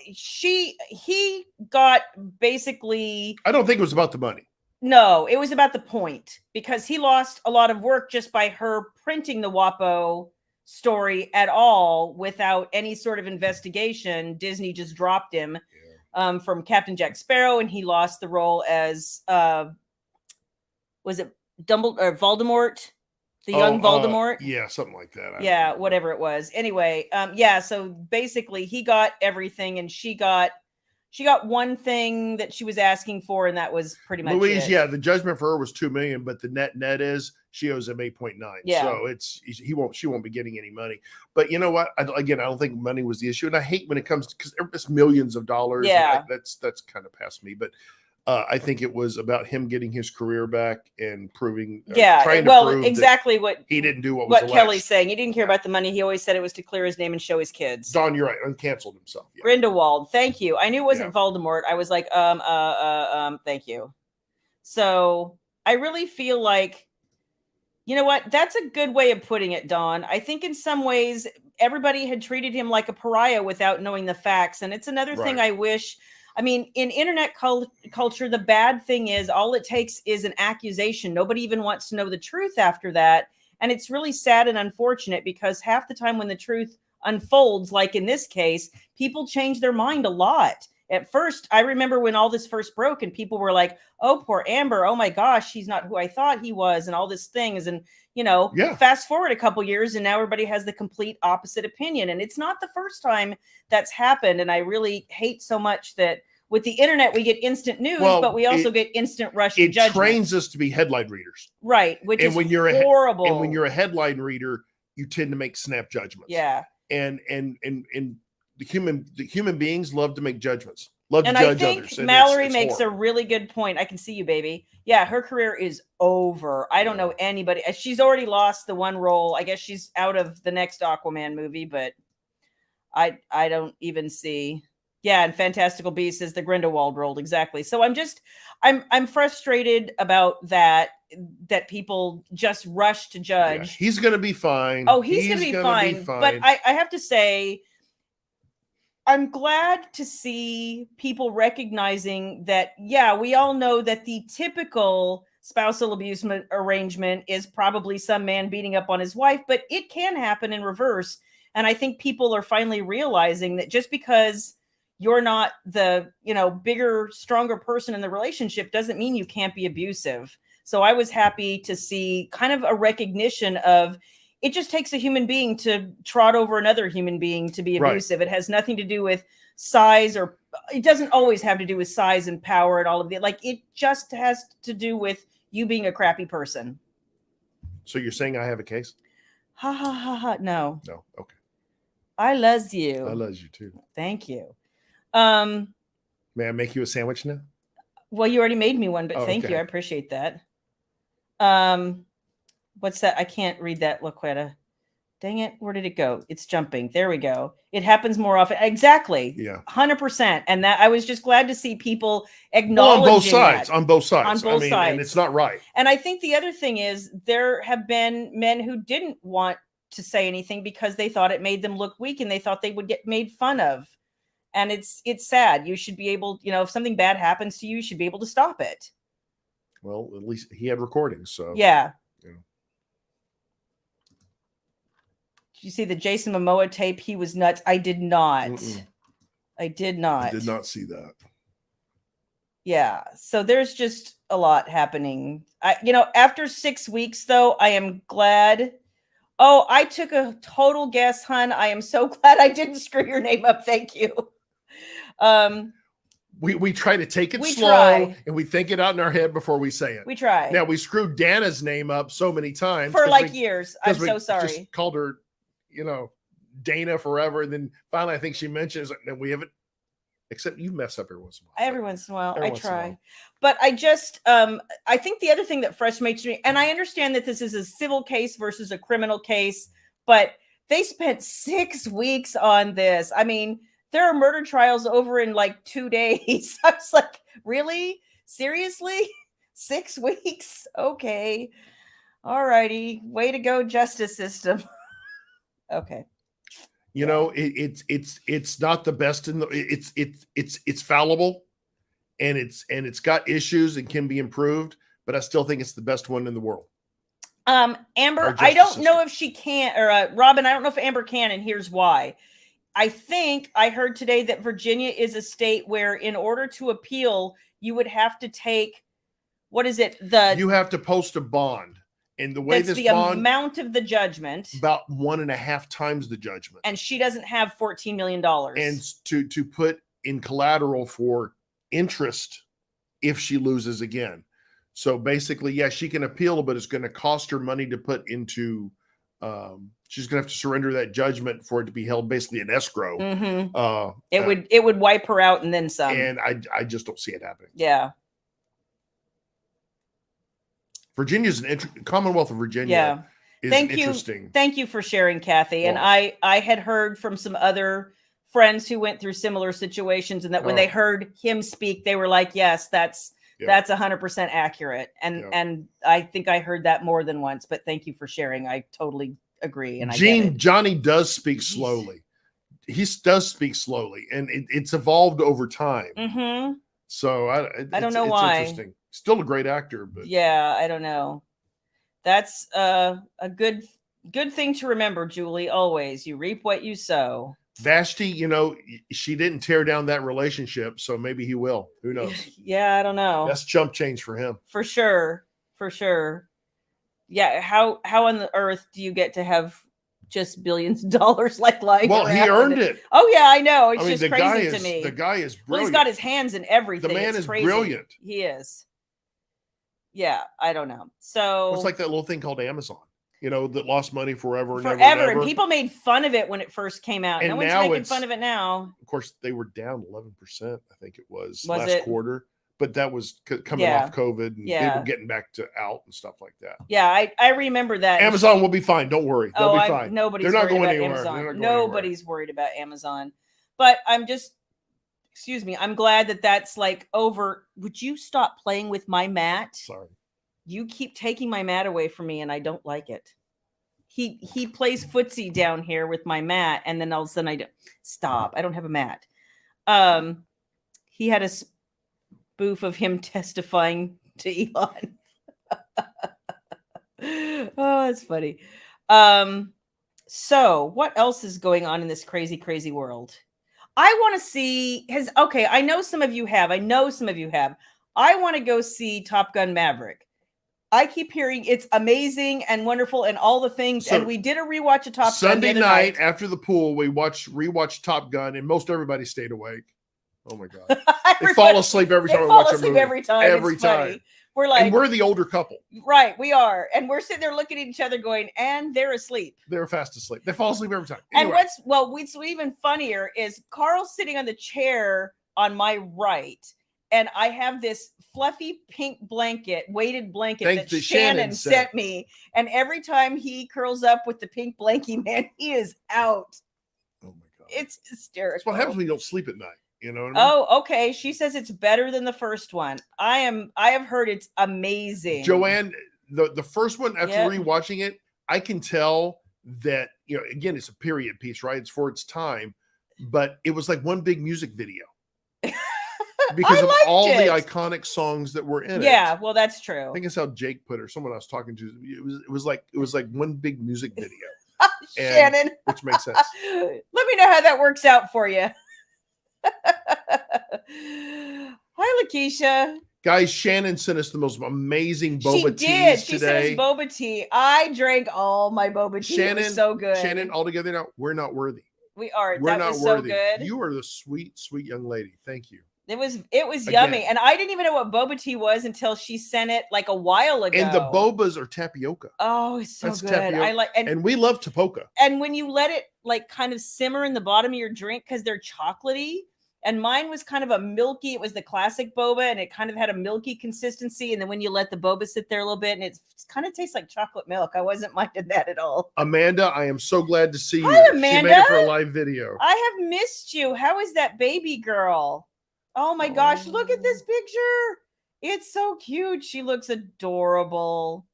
he got basically. I don't think it was about the money. No, it was about the point, because he lost a lot of work just by her printing the WAPO story at all without any sort of investigation. Disney just dropped him from Captain Jack Sparrow, and he lost the role as was it Voldemort, the young Voldemort? Yeah, something like that. Yeah, whatever it was. Anyway, so basically he got everything, and she got one thing that she was asking for, and that was pretty much Louise, it. yeah, the judgment for her was $2 million, but the net is she owes him 8.9. Yeah. So she won't be getting any money. But you know what? I don't think money was the issue, and I hate when it comes because it's millions of dollars. Yeah, that's kind of past me, but. I think it was about him getting his career back and proving. Trying to prove exactly what he didn't do. What Kelly's saying. He didn't care about the money. He always said it was to clear his name and show his kids. Don, you're right. Uncanceled himself. Yeah. Grindelwald. Thank you. I knew it wasn't Voldemort. I was like, thank you. So I really feel like, you know what? That's a good way of putting it, Don. I think in some ways everybody had treated him like a pariah without knowing the facts, and it's another thing I wish. I mean, in internet culture, the bad thing is all it takes is an accusation. Nobody even wants to know the truth after that. And it's really sad and unfortunate because half the time when the truth unfolds, like in this case, people change their mind a lot. At first, I remember when all this first broke and people were like, oh, poor Amber. Oh, my gosh, he's not who I thought he was and all these things. And, fast forward a couple years and now everybody has the complete opposite opinion. And it's not the first time that's happened. And I really hate so much that with the internet, we get instant news, but we also get instant rush to judgment. It trains us to be headline readers. Right, which is horrible. And when you're a headline reader, you tend to make snap judgments. Yeah. And the human beings love to make judgments. Love and to judge I think others. Mallory makes a really good point. I can see you, baby. Yeah, her career is over. I don't know anybody. She's already lost the one role. I guess she's out of the next Aquaman movie, but I don't even see. Yeah, and Fantastical Beasts is the Grindelwald role, exactly. So I'm frustrated about that people just rush to judge. Yeah, he's gonna be fine. Oh, he's gonna be fine. But I have to say, I'm glad to see people recognizing that, we all know that the typical spousal abuse arrangement is probably some man beating up on his wife, but it can happen in reverse. And I think people are finally realizing that just because you're not the, bigger, stronger person in the relationship doesn't mean you can't be abusive. So I was happy to see kind of a recognition of it just takes a human being to trot over another human being to be abusive. Right. It has nothing to do with size, or it doesn't always have to do with size and power and all of it. Like, it just has to do with you being a crappy person. So you're saying I have a case? Ha ha ha ha. No. Okay. I love you. I love you too. Thank you. May I make you a sandwich now? Well, you already made me one, but thank you. I appreciate that. What's that? I can't read that, Laquetta. Dang it. Where did it go? It's jumping. There we go. It happens more often. Exactly. Yeah. 100%. And that I was just glad to see people acknowledging on both sides. sides. And it's not right. And I think the other thing is there have been men who didn't want to say anything because they thought it made them look weak and they thought they would get made fun of. And it's sad. You should be able, if something bad happens to you, you should be able to stop it. Well, at least he had recordings. So yeah. Did you see the Jason Momoa tape? He was nuts. I did not. I did not. I did not see that. Yeah. So there's just a lot happening. After 6 weeks, though, I am glad. Oh, I took a total guess, hun. I am so glad I didn't screw your name up. Thank you. We try to take it We slow try. and we think it out in our head before we say it. We try. Now we screwed Dana's name up so many times For like years. I'm so sorry. Just called her, Dana forever. And then finally, I think she mentions it. And we haven't. Except you mess up every once in a while. Every once in a while, Every I once in a while. try. But I just, I think the other thing that frustrates me, and I understand that this is a civil case versus a criminal case, but they spent 6 weeks on this. I mean, there are murder trials over in like 2 days. I was like, really? Seriously? 6 weeks? Okay. All righty. Way to go, justice system. Okay. It's not the best in the it's fallible and it's got issues and can be improved, but I still think it's the best one in the world. Amber, I don't know if she can, or Robin, I don't know if Amber can, and here's why. I think I heard today that Virginia is a state where in order to appeal, you would have to take, what is it? You have to post a bond. And the way this the bond, amount of the judgment, about 1.5 times the judgment, and she doesn't have $14 million, and to put in collateral for interest if she loses again. So basically, yeah, she can appeal, but it's going to cost her money to put into. She's going to have to surrender that judgment for it to be held basically in escrow. Mm-hmm. It would wipe her out and then some. And I just don't see it happening. Yeah. Virginia's Commonwealth of Virginia. Is interesting. Thank you for sharing, Kathy. And I had heard from some other friends who went through similar situations, and that when they heard him speak, they were like, "Yes, that's 100% accurate." And I think I heard that more than once. But thank you for sharing. I totally agree. And Johnny does speak slowly. He does speak slowly, and it's evolved over time. Mm-hmm. So I don't know why. Interesting. Still a great actor, but yeah, I don't know. That's a good thing to remember, Julie. Always, you reap what you sow. Vashti, she didn't tear down that relationship, so maybe he will. Who knows? Yeah, I don't know. That's chump change for him. For sure. Yeah, how on the earth do you get to have just billions of dollars like lying around? Well, he earned it. Oh yeah, I know. It's just crazy to me. The guy is brilliant. Well, he's got his hands in everything. The man is brilliant. He is. Yeah, I don't know. So it's like that little thing called Amazon, that lost money forever and ever. And people made fun of it when it first came out. And no one's making fun of it now. Of course, they were down 11%, I think it was last quarter. But that was coming off COVID and people getting back to out and stuff like that. Yeah, I remember that. Amazon will be fine. Don't worry. They'll be fine. They're not going anywhere. Amazon. Nobody's worried about Amazon. But I'm glad that that's like over. Would you stop playing with my mat? Sorry. You keep taking my mat away from me and I don't like it. He plays footsie down here with my mat, and then all of a sudden I don't stop. I don't have a mat. He had a spoof of him testifying to Elon. Oh, it's funny. So what else is going on in this crazy, crazy world? I want to see I know some of you have. I want to go see Top Gun Maverick. I keep hearing it's amazing and wonderful and all the things. So, and we did a rewatch of Top Gun Sunday night after the pool. We rewatched Top Gun, and most everybody stayed awake. Oh my god! They fall asleep every time. Every time. We're like, and we're the older couple, right? We are, and we're sitting there looking at each other, going, and they're asleep. They're fast asleep. They fall asleep every time. Anyway. And what's even funnier is Carl's sitting on the chair on my right. And I have this fluffy pink weighted blanket that Shannon sent me. And every time he curls up with the pink blankie, man, he is out. Oh my God. It's hysterical. That's what happens when you don't sleep at night. You know what I mean? Oh, okay. She says it's better than the first one. I have heard it's amazing. Joanne, the first one, after rewatching it, I can tell that, again, it's a period piece, right? It's for its time. But it was like one big music video. Because of all the iconic songs that were in it. Yeah, well, that's true. I think it's how Jake put it, or someone I was talking to. It was like one big music video. Shannon. Which makes sense. Let me know how that works out for you. Lakeisha. Guys, Shannon sent us the most amazing She boba did. teas She sent us today. boba tea. I drank all my boba tea. It was so good. Shannon, all together now, we're not worthy. We are. We're that not was worthy. so good. You are the sweet, sweet young lady. Thank you. It was Again. yummy. And I didn't even know what boba tea was until she sent it like a while ago. And the bobas are tapioca. Oh, it's so That's good. tapioca. I like and we love tapoca. And when you let it like kind of simmer in the bottom of your drink because they're chocolatey, and mine was kind of a milky, it was the classic boba, and it kind of had a milky consistency. And then when you let the boba sit there a little bit, and it kind of tastes like chocolate milk. I wasn't minding that at all. Amanda, I am so glad to see you. Hi, Amanda. She made it for a live video. I have missed you. How is that baby girl? Oh my gosh, look at this picture. It's so cute. She looks adorable.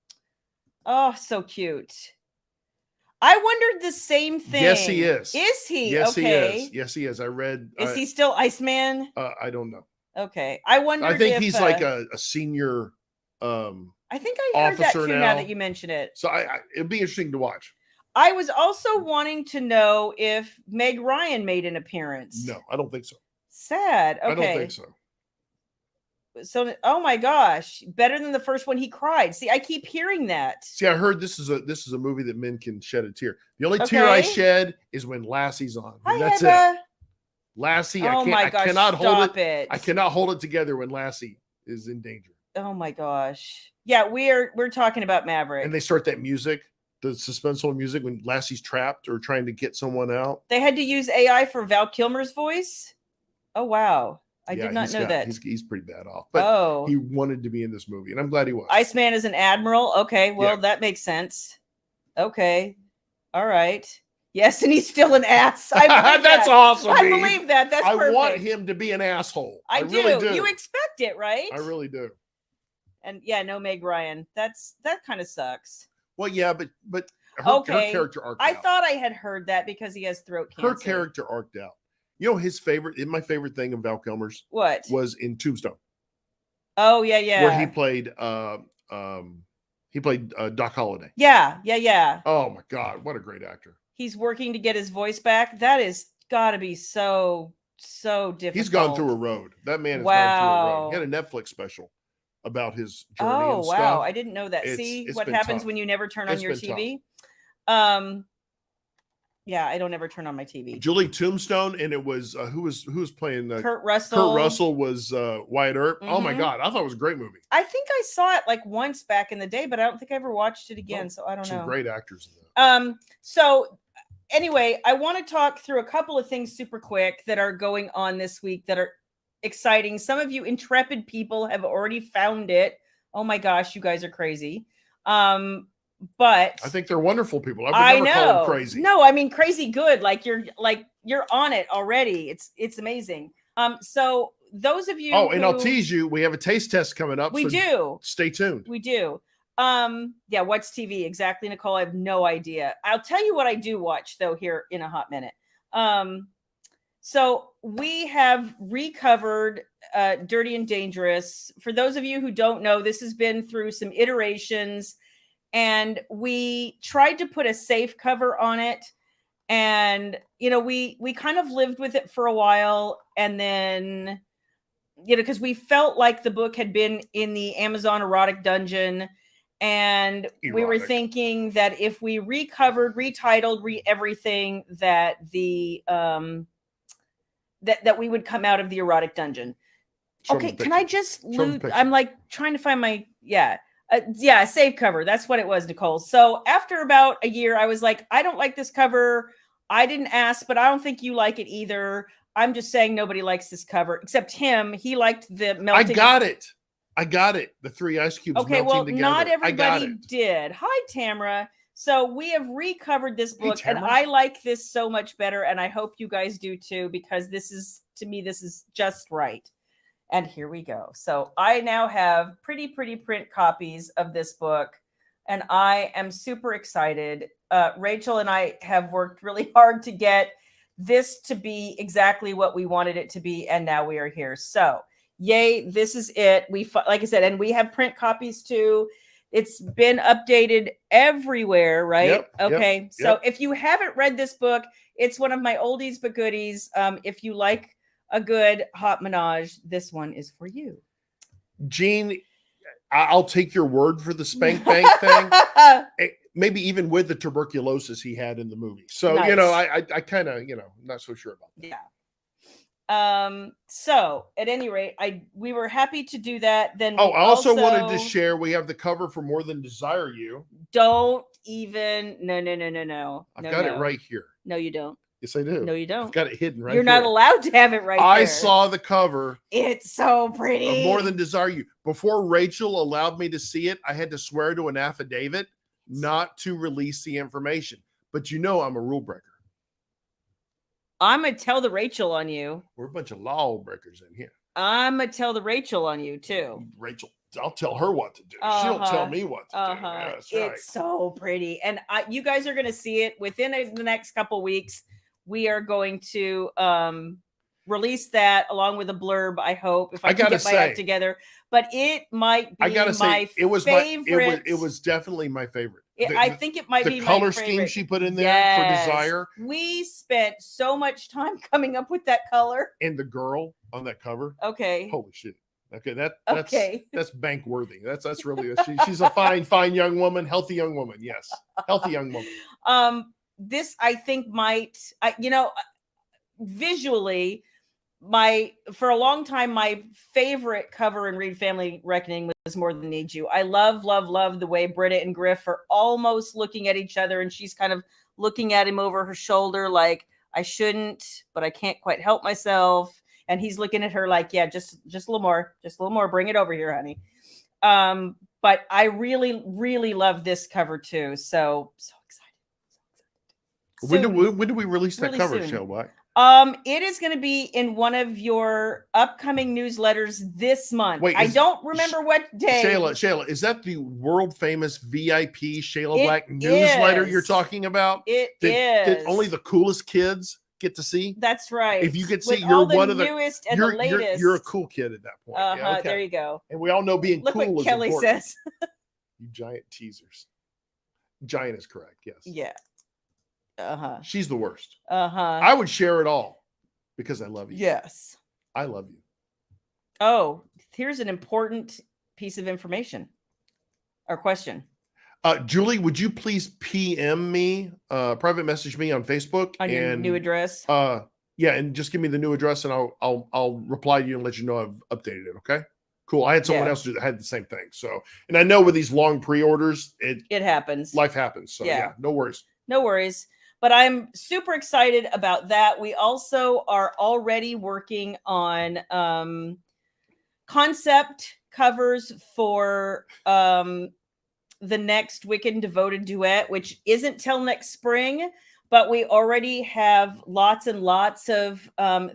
Oh, so cute. I wondered the same thing. Yes, he is. Is he? Yes, okay. he is. Yes, he is. I read. Is he still Iceman? I don't know. Okay. I wonder. I think he's like a senior. I think I heard that too now that you mention it. So it'd be interesting to watch. I was also wanting to know if Meg Ryan made an appearance. No, I don't think so. Sad. Okay. I don't think so. So, oh my gosh, better than the first one. He cried. See, I keep hearing that. See, I heard this is a movie that men can shed a tear. The only tear I shed is when Lassie's on. And that's it. Lassie, oh my gosh, I cannot hold it. I cannot hold it together when Lassie is in danger. Oh my gosh. Yeah, we're talking about Maverick. And they start that music, the suspenseful music when Lassie's trapped or trying to get someone out. They had to use AI for Val Kilmer's voice. Oh wow. I did not know that. He's pretty bad off. But he wanted to be in this movie, and I'm glad he was. Iceman is an admiral. Okay, well, that makes sense. Okay. All right. Yes, and he's still an ass. That's awesome. I believe that. That's perfect. I want him to be an asshole. I really do. You expect it, right? I really do. And yeah, no Meg Ryan. That kind of sucks. Well, yeah, but her character arced out. I thought I had heard that because he has throat cancer. Her character arced out. You know, my favorite thing of Val Kilmer's was in Tombstone. Oh yeah. Where he played Doc Holliday. Yeah. Oh my God, what a great actor. He's working to get his voice back. That is gotta be so difficult. He's gone through a road. That man has gone through a road. He had a Netflix special about his journey and stuff. Wow. I didn't know that. See what happens when you never turn on your TV. Yeah, I don't ever turn on my TV. Julie Tombstone, and it was who was playing Kurt Russell. Kurt Russell was Wyatt Earp. Mm-hmm. Oh my God, I thought it was a great movie. I think I saw it like once back in the day, but I don't think I ever watched it again. So I don't know. Some great actors in that. So anyway, I want to talk through a couple of things super quick that are going on this week that are exciting. Some of you intrepid people have already found it. Oh my gosh, you guys are crazy. But I think they're wonderful people. I would never call them crazy. No, I mean crazy good. Like you're on it already. It's amazing. So those of you and I'll tease you, we have a taste test coming up. We do. Stay tuned. We do. Yeah, what's TV? Exactly, Nicole. I have no idea. I'll tell you what I do watch though here in a hot minute. So we have recovered Dirty and Dangerous. For those of you who don't know, this has been through some iterations. And we tried to put a safe cover on it. And, we kind of lived with it for a while. And then, because we felt like the book had been in the Amazon erotic dungeon. And we were thinking that if we recovered, retitled, everything, that the that we would come out of the erotic dungeon. Okay, can I just loot? I'm like trying to find my safe cover. That's what it was, Nicole. So after about a year, I was like, I don't like this cover. I didn't ask, but I don't think you like it either. I'm just saying nobody likes this cover except him. He liked the melting. I got it. The 3 ice cubes. Okay, well, together. Not everybody did. Hi, Tamara. So we have recovered this book, and I like this so much better, and I hope you guys do too, because this is just right. And here we go. So I now have pretty print copies of this book, and I am super excited. Rachel and I have worked really hard to get this to be exactly what we wanted it to be, and now we are here. So yay, this is it. Like I said, and we have print copies too. It's been updated everywhere, right? Okay. So if you haven't read this book, it's one of my oldies but goodies. If you like a good hot menage, this one is for you. Gene, I'll take your word for the spank bank thing. Maybe even with the tuberculosis he had in the movie. So, Nice. I kind of, not so sure about that. Yeah. So at any rate, we were happy to do that. Then I also wanted to share, we have the cover for More Than Desire You. Don't even no. I've got it right here. No, you don't. Yes, I do. No, you don't. I've got it hidden right You're here. not allowed to have it right I there. saw the cover. It's so pretty. Of More Than Desire You. Before Rachel allowed me to see it, I had to swear to an affidavit not to release the information. But I'm a rule breaker. I'm going to tell the Rachel on you. We're a bunch of law breakers in here. I'm going to tell the Rachel on you too. Rachel, I'll tell her what to do. She'll tell me what to do. Yeah, that's right. It's so pretty. And you guys are going to see it within the next couple weeks. We are going to release that along with a blurb, I hope, if I can get my act together. But it might be my favorite. It was definitely my favorite. I think it might be the color my favorite. scheme she put in there for Desire. We spent so much time coming up with that color. And the girl on that cover. Okay. Holy shit. Okay, that's bank worthy. That's really she's a fine young woman, healthy young woman. Yes, healthy young woman. This I think might, visually, for a long time, my favorite cover in Read Family Reckoning was More Than Need You. I love the way Britta and Griff are almost looking at each other, and she's kind of looking at him over her shoulder like, I shouldn't, but I can't quite help myself. And he's looking at her like, yeah, just a little more, bring it over here, honey. But I really, really love this cover too. So excited. When do we release that cover, Shayla? It is going to be in one of your upcoming newsletters this month. Wait, I don't remember what day. Shayla, is that the world famous VIP Shayla Black newsletter you're talking about? It is. That only the coolest kids get to see? That's right. If you could see, you're one of the newest and the latest. You're a cool kid at that point. Yeah, okay. There you go. And we all know being Look cool what is Kelly important. says. You giant teasers. Giant is correct. Yes. Yeah. She's the worst. I would share it all because I love you. Yes. I love you. Oh, here's an important piece of information or question. Julie, would you please PM me, private message me on Facebook on your new address? Yeah, and just give me the new address, and I'll reply to you and let you know I've updated it. Okay, cool. I had someone else do that, had the same thing. So, and I know with these long pre-orders, it happens. Life happens. So yeah, no worries. No worries. But I'm super excited about that. We also are already working on concept covers for the next Wicked and Devoted duet, which isn't till next spring, but we already have lots and lots of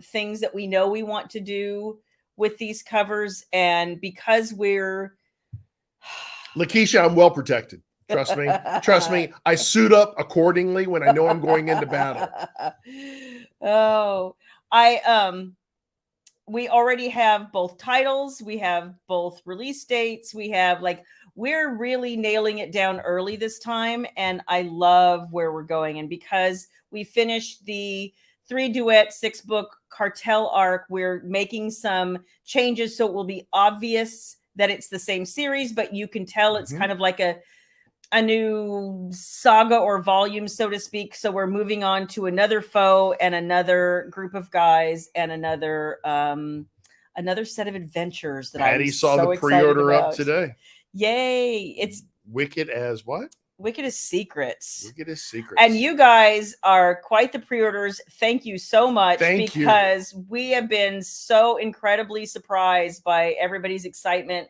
things that we know we want to do with these covers. And because we're Lakeisha, I'm well protected. Trust me. Trust me. I suit up accordingly when I know I'm going into battle. We already have both titles. We have both release dates. We're really nailing it down early this time. And I love where we're going. And because we finished the 3-duet 6-book cartel arc, we're making some changes. So it will be obvious that it's the same series, but you can tell it's kind of like a new saga or volume, so to speak. So we're moving on to another foe and another group of guys and another set of adventures that Patty saw the pre-order up today. Yay. It's Wicked as what? Wicked as Secrets. Wicked as Secrets. And you guys are quite the pre-orders. Thank you so much. Because we have been so incredibly surprised by everybody's excitement.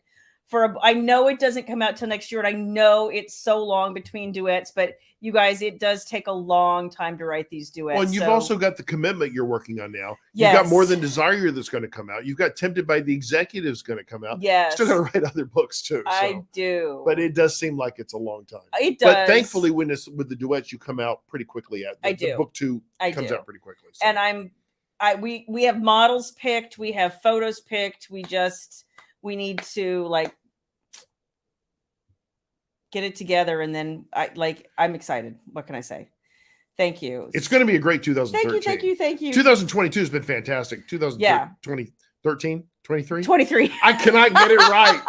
I know it doesn't come out till next year, and I know it's so long between duets, but you guys, it does take a long time to write these duets. Well, and you've also got the commitment you're working on now. You've got More Than Desire that's going to come out. You've got Tempted by the Executives going to come out. Yes. Still got to write other books too. I do. But it does seem like it's a long time. It does. But thankfully, with the duets, you come out pretty quickly. The book 2 comes out pretty quickly. So. And we have models picked. We have photos picked. We need to get it together, and then I'm excited. What can I say? Thank you. It's going to be a great 2013. Thank you. 2022 has been fantastic. 2013, 23? 23. I cannot get it right.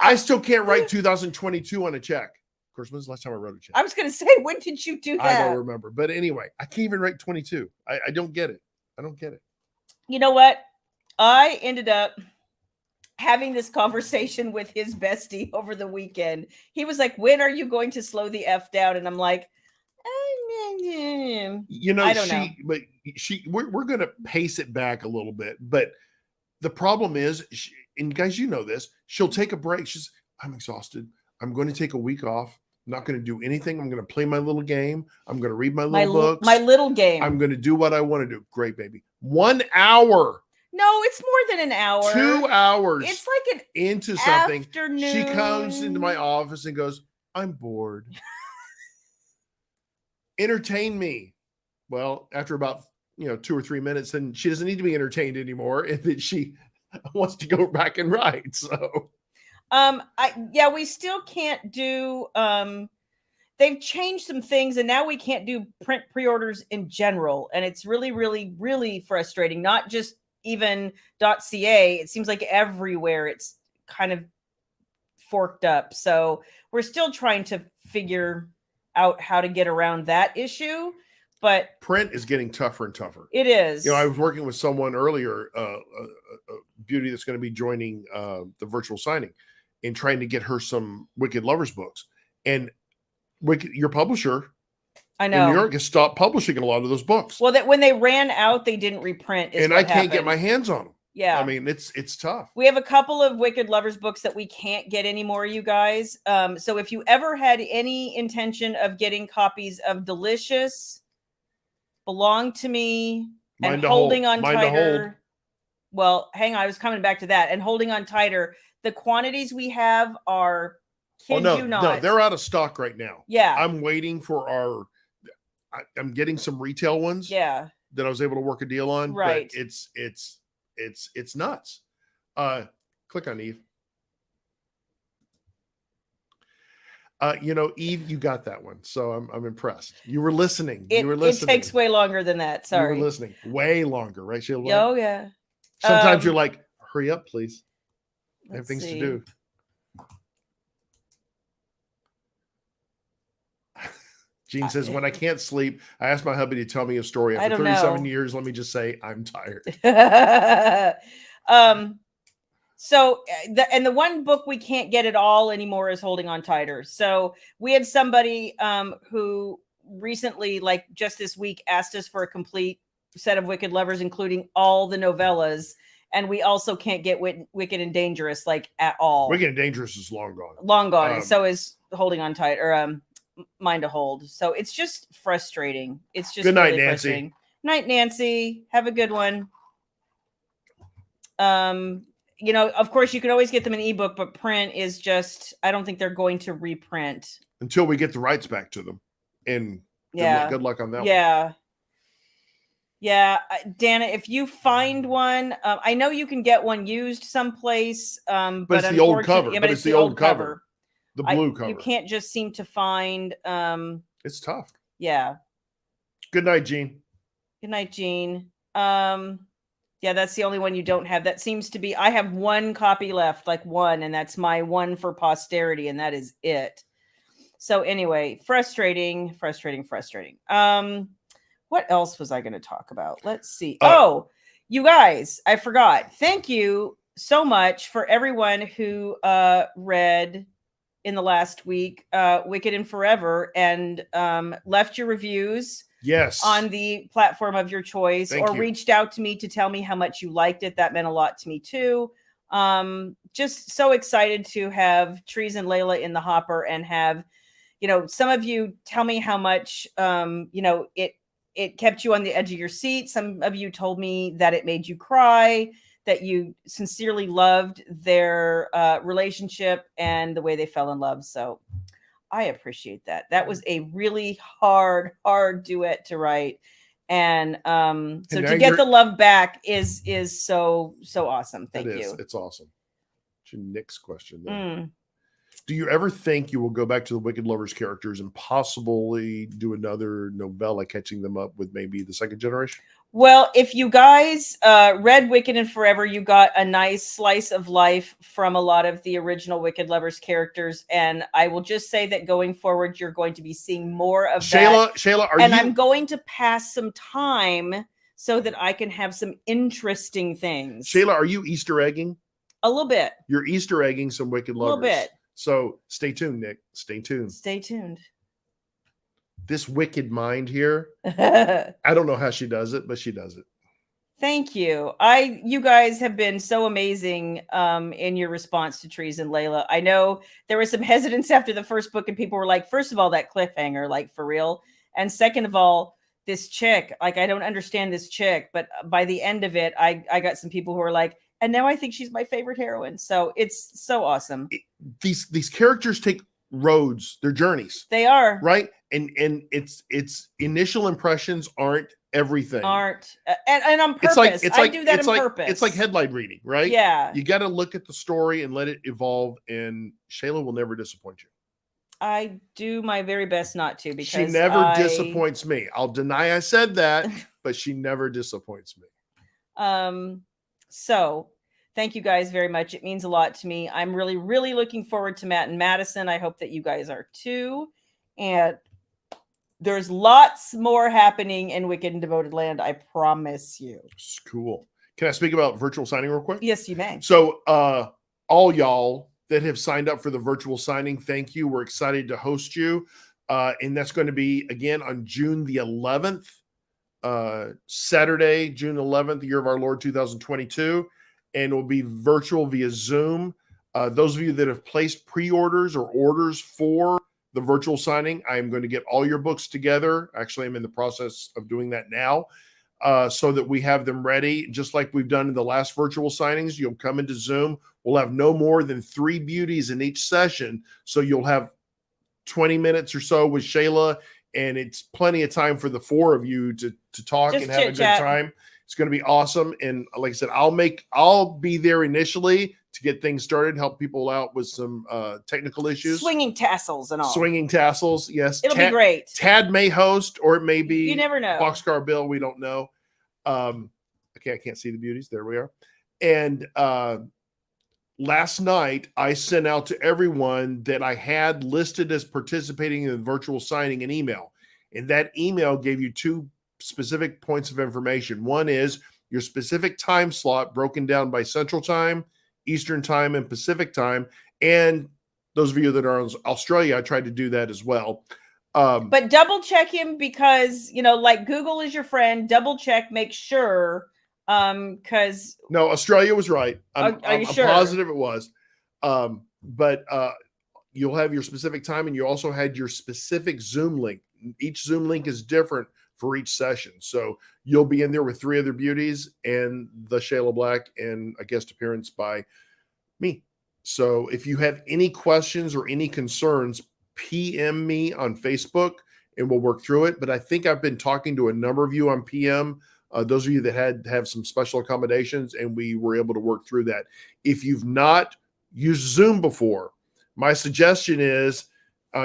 I still can't write 2022 on a check. Of course, when's the last time I wrote a check? I was going to say, when did you do that? I don't remember. But anyway, I can't even write 22. I don't get it. I don't get it. You know what? I ended up having this conversation with his bestie over the weekend. He was like, when are you going to slow the F down? And I'm like, you know, I don't know. But we're going to pace it back a little bit. But the problem is, and guys, you know this, she'll take a break. She's, I'm exhausted. I'm going to take a week off. I'm not going to do anything. I'm going to play my little game. I'm going to read my little books. My little game. I'm going to do what I want to do. Great, baby. 1 hour. No, it's more than an hour. 2 hours. It's like an into something. afternoon. She comes into my office and goes, I'm bored. Entertain me. Well, after about 2 or 3 minutes, then she doesn't need to be entertained anymore, and then she wants to go back and write. So we still can't do they've changed some things, and now we can't do print pre-orders in general, and it's really, really, really frustrating. Not just even .ca. It seems like everywhere it's kind of forked up. So we're still trying to figure out how to get around that issue, but print is getting tougher and tougher. It is. I was working with someone earlier, a beauty that's going to be joining the virtual signing, and trying to get her some Wicked Lovers books. And your publisher, I know, in New York, has stopped publishing a lot of those books. Well, that when they ran out, they didn't reprint. And I can't get my hands on them. Yeah. I mean, it's tough. We have a couple of Wicked Lovers books that we can't get anymore, you guys. So if you ever had any intention of getting copies of Delicious, Belong to Me, and Holding On Tighter. Well, hang on. I was coming back to that. And Holding On Tighter. The quantities we have are, you not. No, they're out of stock right now. Yeah. I'm waiting for I'm getting some retail ones. Yeah. That I was able to work a deal on. Right. But it's nuts. Click on Eve. Eve, you got that one. So I'm impressed. You were listening. It takes way longer than that. Sorry. You were listening. Way longer, right, Shayla? Oh, yeah. Sometimes you're like, hurry up, please. I have things to do. Gene says, when I can't sleep, I ask my hubby to tell me a story. After 37 years, let me just say, I'm tired. So the one book we can't get at all anymore is Holding On Tighter. So we had somebody who recently, like just this week, asked us for a complete set of Wicked Lovers, including all the novellas. And we also can't get Wicked and Dangerous like at all. Wicked and Dangerous is long gone. Long gone. And so is Holding On Tight or Mind to Hold. So it's just frustrating. It's just good night, really Nancy. Night, Nancy. Have a good one. Of course, you can always get them in ebook, but print is just, I don't think they're going to reprint until we get the rights back to them. And good luck on that one. Yeah. Dana, if you find one, I know you can get one used someplace. But it's the old cover. Yeah, but it's the old cover. The blue cover. You can't just seem to find. It's tough. Yeah. Good night, Gene. Good night, Gene. Yeah, that's the only one you don't have. That seems to be. I have one copy left, like one, and that's my one for posterity, and that is it. So anyway, frustrating. What else was I going to talk about? Let's see. You guys, I forgot. Thank you so much for everyone who read in the last week Wicked and Forever and left your reviews. Yes. On the platform of your choice. Thank you. Reached out to me to tell me how much you liked it. That meant a lot to me too. Just so excited to have Trees and Layla in the hopper and have, some of you tell me how much, it kept you on the edge of your seat. Some of you told me that it made you cry, that you sincerely loved their relationship and the way they fell in love. So I appreciate that. That was a really hard duet to write. And so to get the love back is so awesome. Thank you. It's awesome. What's your next question there? Do you ever think you will go back to the Wicked Lovers characters and possibly do another novella catching them up with maybe the second generation? Well, if you guys read Wicked and Forever, you got a nice slice of life from a lot of the original Wicked Lovers characters. And I will just say that going forward, you're going to be seeing more of that. Shayla, I'm going to pass some time so that I can have some interesting things. Shayla, are you Easter egging? A little bit. You're Easter egging some Wicked Lovers. A little bit. So stay tuned, Nick. Stay tuned. Stay tuned. This wicked mind here, I don't know how she does it, but she does it. Thank you. You guys have been so amazing in your response to Trees and Layla. I know there was some hesitance after the first book, and people were like, first of all, that cliffhanger, like for real. And second of all, this chick, like, I don't understand this chick. But by the end of it, I got some people who were like, and now I think she's my favorite heroine. So it's so awesome. These characters take roads, their journeys. They are. Right? And it's initial impressions aren't everything. And on purpose. I do that on purpose. It's like headline reading, right? Yeah. You got to look at the story and let it evolve, and Shayla will never disappoint you. I do my very best not to, because she never disappoints me. I'll deny I said that, but she never disappoints me. So thank you guys very much. It means a lot to me. I'm really, really looking forward to Matt and Madison. I hope that you guys are too. And there's lots more happening in Wicked and Devoted Land, I promise you. It's cool. Can I speak about virtual signing real quick? Yes, you may. So all y'all that have signed up for the virtual signing, thank you. We're excited to host you. And that's going to be, again, on June the 11th, Saturday, June 11th, the year of our Lord 2022. And it will be virtual via Zoom. Those of you that have placed pre-orders or orders for the virtual signing, I am going to get all your books together. Actually, I'm in the process of doing that now, so that we have them ready, just like we've done in the last virtual signings. You'll come into Zoom. We'll have no more than 3 beauties in each session. So you'll have 20 minutes or so with Shayla, and it's plenty of time for the 4 of you to talk and have a good time. It's going to be awesome. And like I said, I'll be there initially to get things started, help people out with some technical issues. Swinging tassels and all. Swinging tassels, yes. It'll be great. Tad may host, or it may be you never know. Boxcar Bill, we don't know. Okay, I can't see the beauties. There we are. And last night, I sent out to everyone that I had listed as participating in the virtual signing an email. And that email gave you 2 specific points of information. One is your specific time slot broken down by Central Time, Eastern Time, and Pacific Time. And those of you that are in Australia, I tried to do that as well. But double check him, because, like, Google is your friend. Double check, make sure. Because no, Australia was right. I'm sure? Positive it was. But you'll have your specific time, and you also had your specific Zoom link. Each Zoom link is different for each session. So you'll be in there with 3 other beauties and the Shayla Black and a guest appearance by me. So if you have any questions or any concerns, PM me on Facebook and we'll work through it. But I think I've been talking to a number of you on PM, those of you that have some special accommodations, and we were able to work through that. If you've not used Zoom before, my suggestion is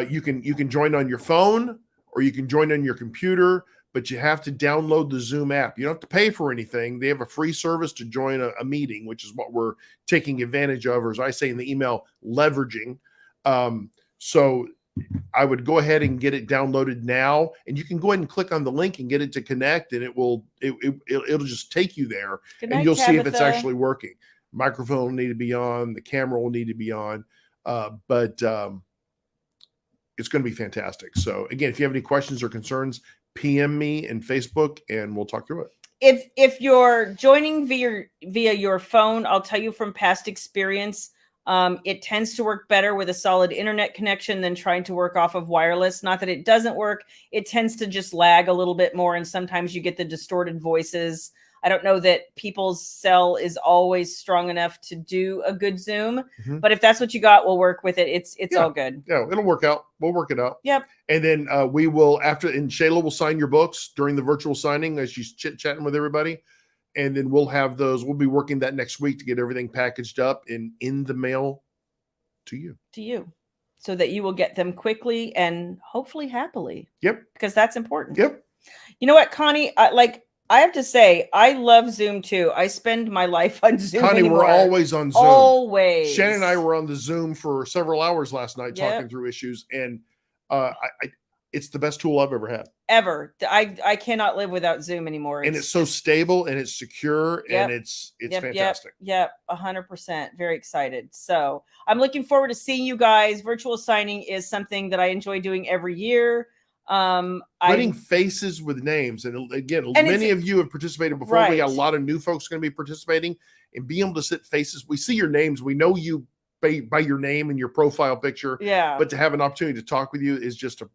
you can join on your phone or you can join on your computer, but you have to download the Zoom app. You don't have to pay for anything. They have a free service to join a meeting, which is what we're taking advantage of, or as I say in the email, leveraging. So I would go ahead and get it downloaded now, and you can go ahead and click on the link and get it to connect, and it'll just take you there, and you'll see if it's actually working. Microphone will need to be on, the camera will need to be on, but it's going to be fantastic. So again, if you have any questions or concerns, PM me in Facebook and we'll talk through it. If you're joining via your phone, I'll tell you from past experience, it tends to work better with a solid internet connection than trying to work off of wireless. Not that it doesn't work. It tends to just lag a little bit more, and sometimes you get the distorted voices. I don't know that people's cell is always strong enough to do a good Zoom, but if that's what you got, we'll work with it. It's all good. Yeah, it'll work out. We'll work it out. Yep. And then we will, and Shayla will sign your books during the virtual signing as she's chit-chatting with everybody. And then we'll have those. We'll be working that next week to get everything packaged up and in the mail to you. so that you will get them quickly and hopefully happily. Yep. Because that's important. Yep. You know what, Connie? I have to say, I love Zoom too. I spend my life on Zoom. Connie, anymore. we're always on Zoom. Always. Shannon and I were on the Zoom for several hours last night talking through issues, and it's the best tool I've ever had. Ever. I cannot live without Zoom anymore. And it's so stable and it's secure and it's fantastic. Yep, 100%. Very excited. So I'm looking forward to seeing you guys. Virtual signing is something that I enjoy doing every year. Putting faces with names, and again, many of you have participated before. Right. We got a lot of new folks going to be participating, and being able to sit faces. We see your names, we know you by your name and your profile picture. Yeah. But to have an opportunity to talk with you is just a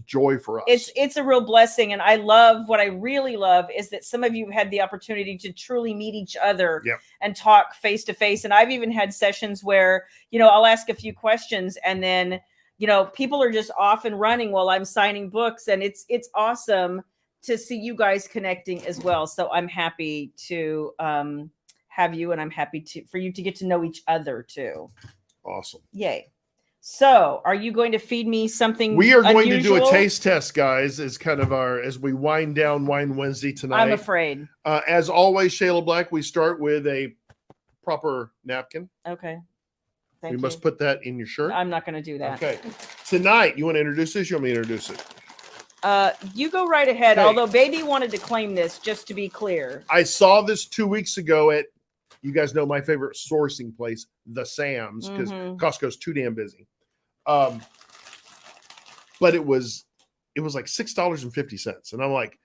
joy for us. It's a real blessing, and I love what I really love is that some of you had the opportunity to truly meet each other and talk face to face. And I've even had sessions where I'll ask a few questions and then. People are just off and running while I'm signing books, and it's awesome to see you guys connecting as well. So I'm happy to have you, and I'm happy for you to get to know each other too. Awesome. Yay. So are you going to feed me something? We are going to do a taste test, guys, as kind of as we wind down Wine Wednesday tonight. I'm afraid. As always, Shayla Black, we start with a proper napkin. Okay. We must put that in your shirt. I'm not going to do that. Okay. Tonight, you want to introduce this? You want me to introduce it? You go right ahead. Okay. Although Baby wanted to claim this, just to be clear. I saw this 2 weeks ago at, you guys know my favorite sourcing place, the Sam's, because Costco's too damn busy. But it was like $6.50, and I'm like,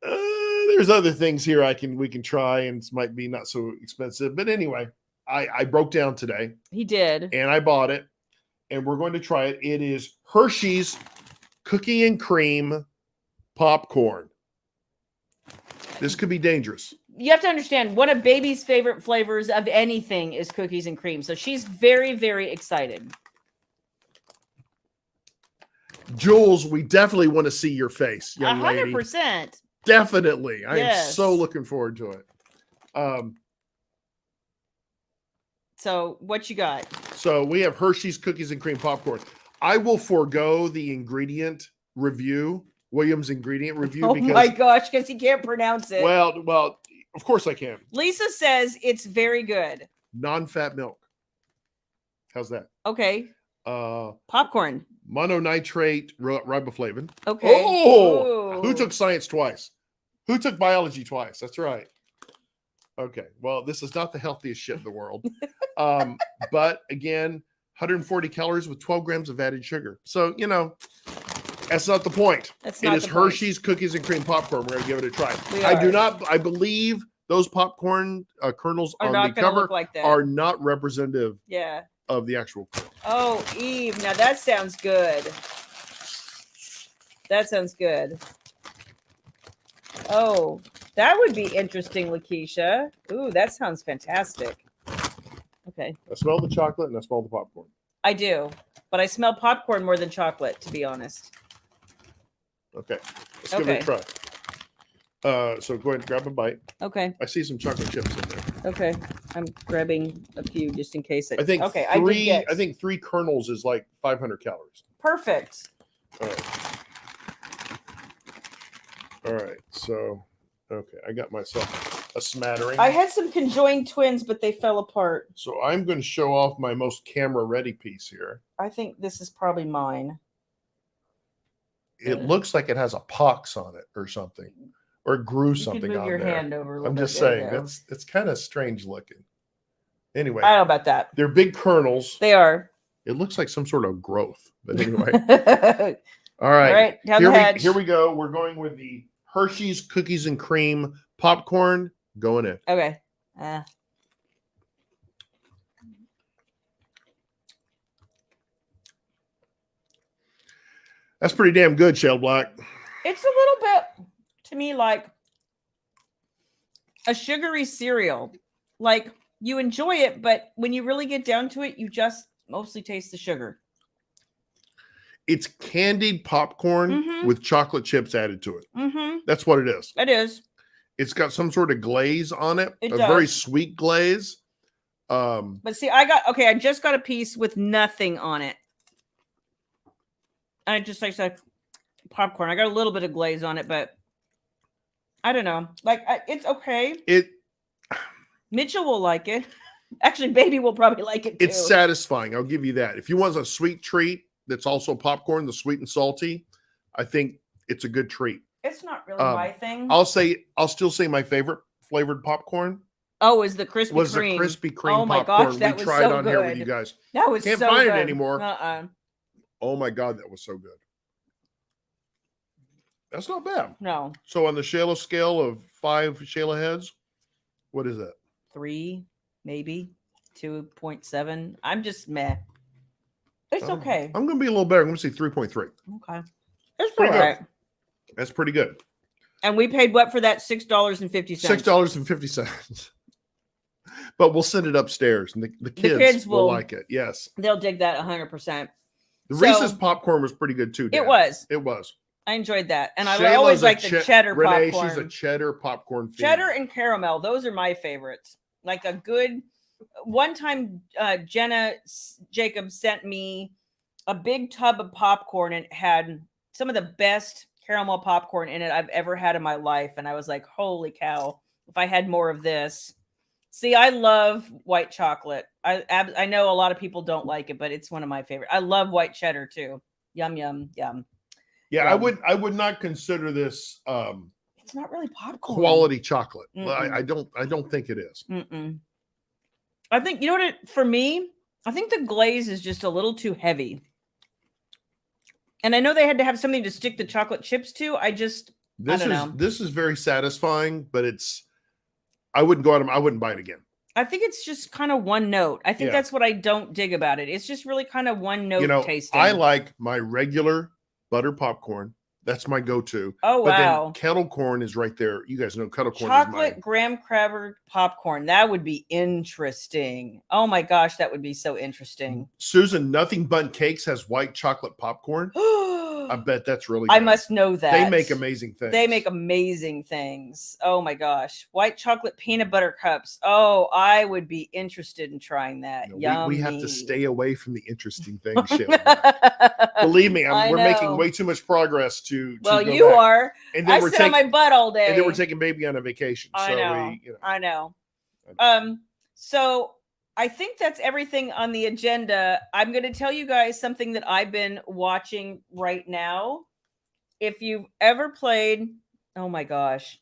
there's other things here we can try, and it might be not so expensive. But anyway. I broke down today. He did. And I bought it. And we're going to try it. It is Hershey's cookie and cream popcorn. This could be dangerous. You have to understand, one of Baby's favorite flavors of anything is cookies and cream. So she's very, very excited. Jules, we definitely want to see your face, young 100%. lady. Definitely. I am so looking forward to it. So what you got? So we have Hershey's cookies and cream popcorn. I will forego the ingredient review, William's ingredient review. Oh my gosh, because he can't pronounce it. Well, of course I can. Lisa says it's very good. Non-fat milk. How's that? Okay. Popcorn. Mononitrate riboflavin. Okay. Oh, who took science twice? Who took biology twice? That's right. Okay, well, this is not the healthiest shit in the world. But again, 140 calories with 12 grams of added sugar. So, that's not the point. It is Hershey's cookies and cream popcorn. We're going to give it a try. I believe those popcorn kernels on the cover are not representative of the actual kernel. Oh, Eve, now that sounds good. That sounds good. Oh, that would be interesting, Lakeisha. Ooh, that sounds fantastic. Okay. I smell the chocolate and I smell the popcorn. I do, but I smell popcorn more than chocolate, to be honest. Okay. Let's give it a try. So go ahead and grab a bite. Okay. I see some chocolate chips in there. Okay. I'm grabbing a few just in case. I think 3 kernels is like 500 calories. Perfect. All right. So, okay. I got myself a smattering. I had some conjoined twins, but they fell apart. So I'm going to show off my most camera ready piece here. I think this is probably mine. It looks like it has a pox on it or something, or it grew something on there. Move your hand over a little I'm bit. just saying it's kind of strange looking. Anyway, I don't know about that. They're big kernels. They are. It looks like some sort of growth, but anyway. All right. Down the hatch. Here we go. We're going with the Hershey's cookies and cream popcorn going in. Okay. That's pretty damn good, Shayla Black. It's a little bit, to me, like a sugary cereal. Like, you enjoy it, but when you really get down to it, you just mostly taste the sugar. It's candied popcorn with chocolate chips added to it. Mm-hmm. That's what it is. It is. It's got some sort of glaze on it. It does. Very sweet glaze. But see, I just got a piece with nothing on it. I just like said popcorn. I got a little bit of glaze on it, but I don't know. Like it's okay. Mitchell will like it. Actually, baby will probably like it too. It's satisfying. I'll give you that. If you want a sweet treat that's also popcorn, the sweet and salty, I think it's a good treat. It's not really my thing. I'll still say my favorite flavored popcorn. Oh, is the Krispy was Kreme. the Krispy Kreme oh my popcorn gosh, that we was tried so on good. here with you guys. That was Can't so find good. it anymore. Uh-uh. Oh my God, that was so good. That's not bad. No. So on the Shayla scale of 5 Shayla heads, what is that? 3, maybe 2.7. I'm just meh. It's okay. I'm going to be a little better. I'm going to say 3.3. Okay. It's Pretty all right. good. That's pretty good. And we paid what for that? $6.50. $6.50. But we'll send it upstairs, and the kids will like it. Yes, they'll dig that 100%. The Reese's popcorn was pretty good too. Dad. It was. It was. I enjoyed that, and Shayla's I always like the cheddar Renee, popcorn. she's a cheddar popcorn. Cheddar and caramel; those are my favorites. Like a good. One time, Jenna Jacob sent me a big tub of popcorn, and it had some of the best caramel popcorn in it I've ever had in my life, and I was like, "Holy cow! If I had more of this." See, I love white chocolate. I know a lot of people don't like it, but it's one of my favorite. I love white cheddar too. Yum yum yum. Yeah, yum. I would not consider this it's not really popcorn. Quality chocolate. I don't think it is. I think you know what for me, I think the glaze is just a little too heavy. And I know they had to have something to stick the chocolate chips to. I don't know. This is very satisfying, but I wouldn't go out. I wouldn't buy it again. I think it's just kind of one note. I think that's what I don't dig about it. It's just really kind of one note tasting. I like my regular butter popcorn. That's my go-to. Oh, wow. But then kettle corn is right there. You guys know kettle corn Chocolate graham cracker popcorn. That would be interesting. Oh my gosh, that would be so interesting. Susan, Nothing Bundt Cakes has white chocolate popcorn. I bet that's really good. I must know that. They make amazing things. They make amazing things. Oh my gosh. White chocolate peanut butter cups. Oh, I would be interested in trying that. We have to stay away from the interesting things, Shayla. Believe me, we're making way too much progress to well, go you back. are. And then I sit on my butt all day. And then we're taking baby on a vacation. I know. I know. So I think that's everything on the agenda. I'm going to tell you guys something that I've been watching right now. If you've ever played, oh my gosh,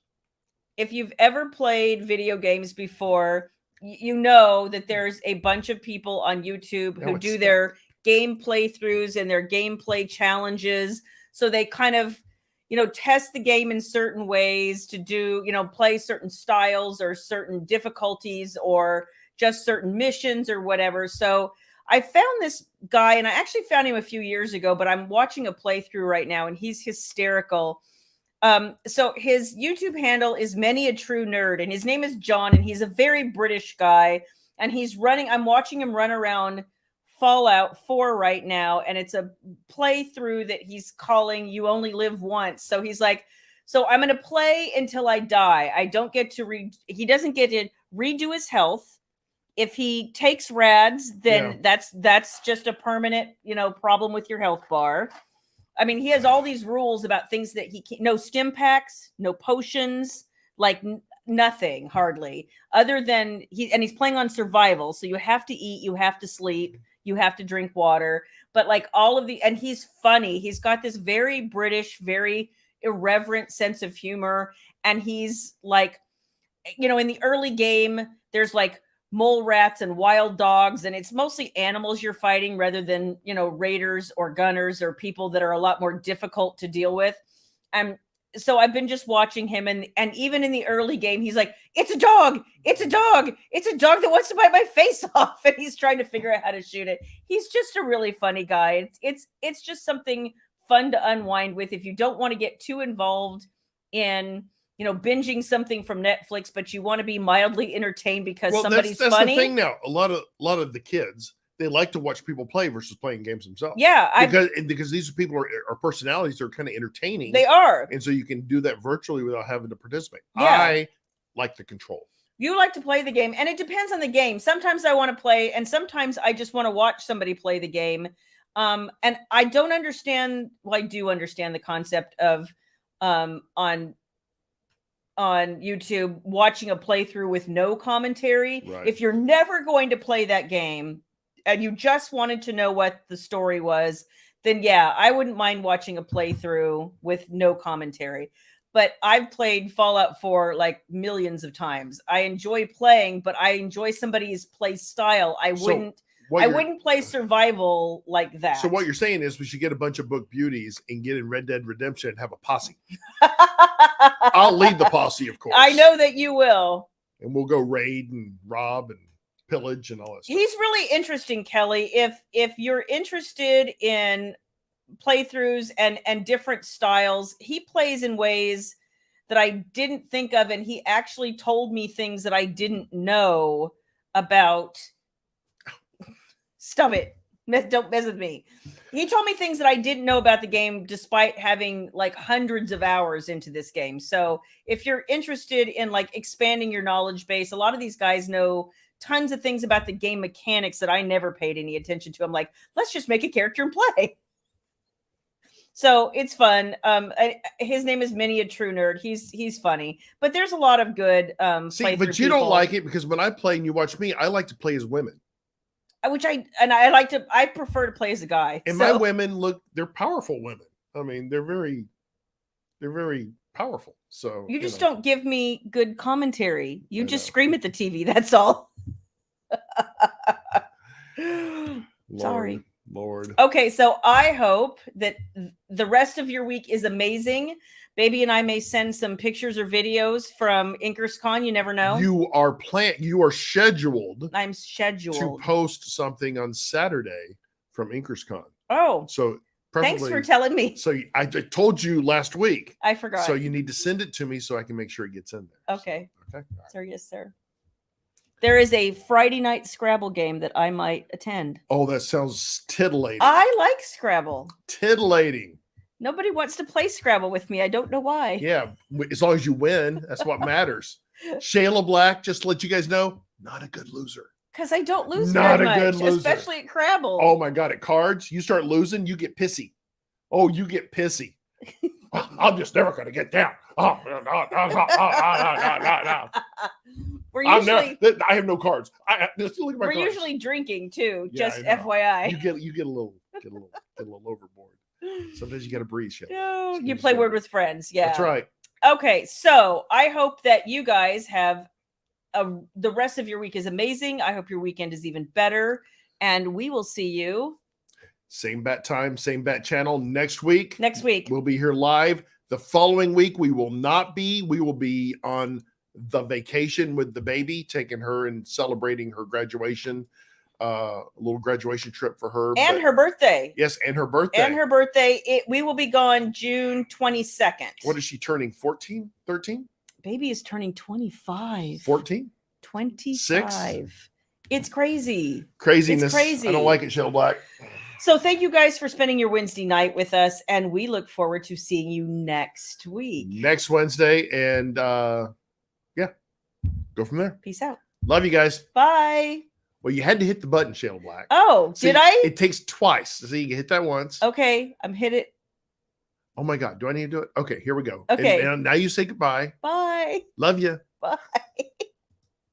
if you've ever played video games before, you know that there's a bunch of people on YouTube who do their game playthroughs and their gameplay challenges. So they kind of, test the game in certain ways to do, play certain styles or certain difficulties or just certain missions or whatever. So I found this guy, and I actually found him a few years ago, but I'm watching a playthrough right now, and he's hysterical. So his YouTube handle is Many a True Nerd, and his name is John, and he's a very British guy, and I'm watching him run around Fallout 4 right now, and it's a playthrough that he's calling You Only Live Once. So he's like, so I'm going to play until I die. I don't get to he doesn't get to redo his health. If he takes rads, then that's just a permanent, problem with your health bar. I mean, he has all these rules about things that he can't, no stim packs, no potions, like nothing hardly, other than he's playing on survival. So you have to eat, you have to sleep, you have to drink water, but like all of and he's funny. He's got this very British, very irreverent sense of humor. And he's like, in the early game, there's like mole rats and wild dogs, and it's mostly animals you're fighting rather than raiders or gunners or people that are a lot more difficult to deal with. And so I've been just watching him, and even in the early game, he's like, it's a dog that wants to bite my face off, and he's trying to figure out how to shoot it. He's just a really funny guy. It's just something fun to unwind with if you don't want to get too involved in binging something from Netflix, but you want to be mildly entertained because somebody's that's funny. The thing now. A lot of the kids, they like to watch people play versus playing games themselves. Yeah, because these people are personalities that are kind of entertaining. They are, and so you can do that virtually without having to participate. Yeah. I like the control. You like to play the game, and it depends on the game. Sometimes I want to play, and sometimes I just want to watch somebody play the game. And I don't understand. Well, I do understand the concept of on YouTube watching a playthrough with no commentary. Right. If you're never going to play that game and you just wanted to know what the story was, then yeah, I wouldn't mind watching a playthrough with no commentary. But I've played Fallout 4 like millions of times. I enjoy playing, but I enjoy somebody's play style. I wouldn't play survival like that. So what you're saying is we should get a bunch of book beauties and get in Red Dead Redemption and have a posse. I'll lead the posse, of course. I know that you will. And we'll go raid and rob and pillage and all that stuff. He's really interesting, Kelly. If you're interested in playthroughs and different styles, he plays in ways that I didn't think of, and he actually told me things that I didn't know about. Stop it. Don't mess with me. He told me things that I didn't know about the game despite having like hundreds of hours into this game. So if you're interested in like expanding your knowledge base, a lot of these guys know tons of things about the game mechanics that I never paid any attention to. I'm like, let's just make a character and play. So it's fun. His name is Mini a True Nerd. He's funny, but there's a lot of good See, but you don't like it because when I play and you watch me, I like to play as women. I prefer to play as a guy. And my women they're powerful women. I mean, they're very powerful. So you just don't give me good commentary. You just scream at the TV. That's all. Sorry. Lord. Okay, so I hope that the rest of your week is amazing. Baby and I may send some pictures or videos from InkersCon. You never know. You are scheduled. I'm scheduled to post something on Saturday from InkersCon. Oh, so thanks for telling me. So I told you last week. I forgot. So you need to send it to me so I can make sure it gets in there. Okay. Okay. Sir, yes, sir. There is a Friday night Scrabble game that I might attend. Oh, that sounds titillating. I like Scrabble. Titillating. Nobody wants to play Scrabble with me. I don't know why. Yeah, as long as you win, that's what matters. Shayla Black, just to let you guys know, not a good loser. Because I don't lose not very a good much, loser. Especially at Scrabble. Oh my God, at cards, you start losing, you get pissy. Oh, you get pissy. I'm just never going to get down. Oh, no. I have no cards. We're usually drinking too. Yeah, just FYI. You get a little overboard. Sometimes you got to breathe. No, you play Word with Friends. Yeah, that's right. Okay, so I hope that you guys have the rest of your week is amazing. I hope your weekend is even better, and we will see you same bat time, same bat channel next week. Next week we'll be here live. The following week we will not be. We will be on the vacation with the baby, taking her and celebrating her graduation. A little graduation trip for her and her birthday. Yes, and her birthday. We will be gone June 22nd. What is she turning? 14, 13? Baby is turning 25. 14? 25. 6? It's crazy. Craziness. It's crazy. I don't like it, Shayla Black. So thank you guys for spending your Wednesday night with us, and we look forward to seeing you next week. Next Wednesday, and yeah, go from there. Peace out. Love you guys. Bye. Well, you had to hit the button, Shayla Black. Oh, did I? It takes twice. So you can hit that once. Okay, I'm hit it. Oh my God, do I need to do it? Okay, here we go. Okay. And now you say goodbye. Bye. Love you. Bye.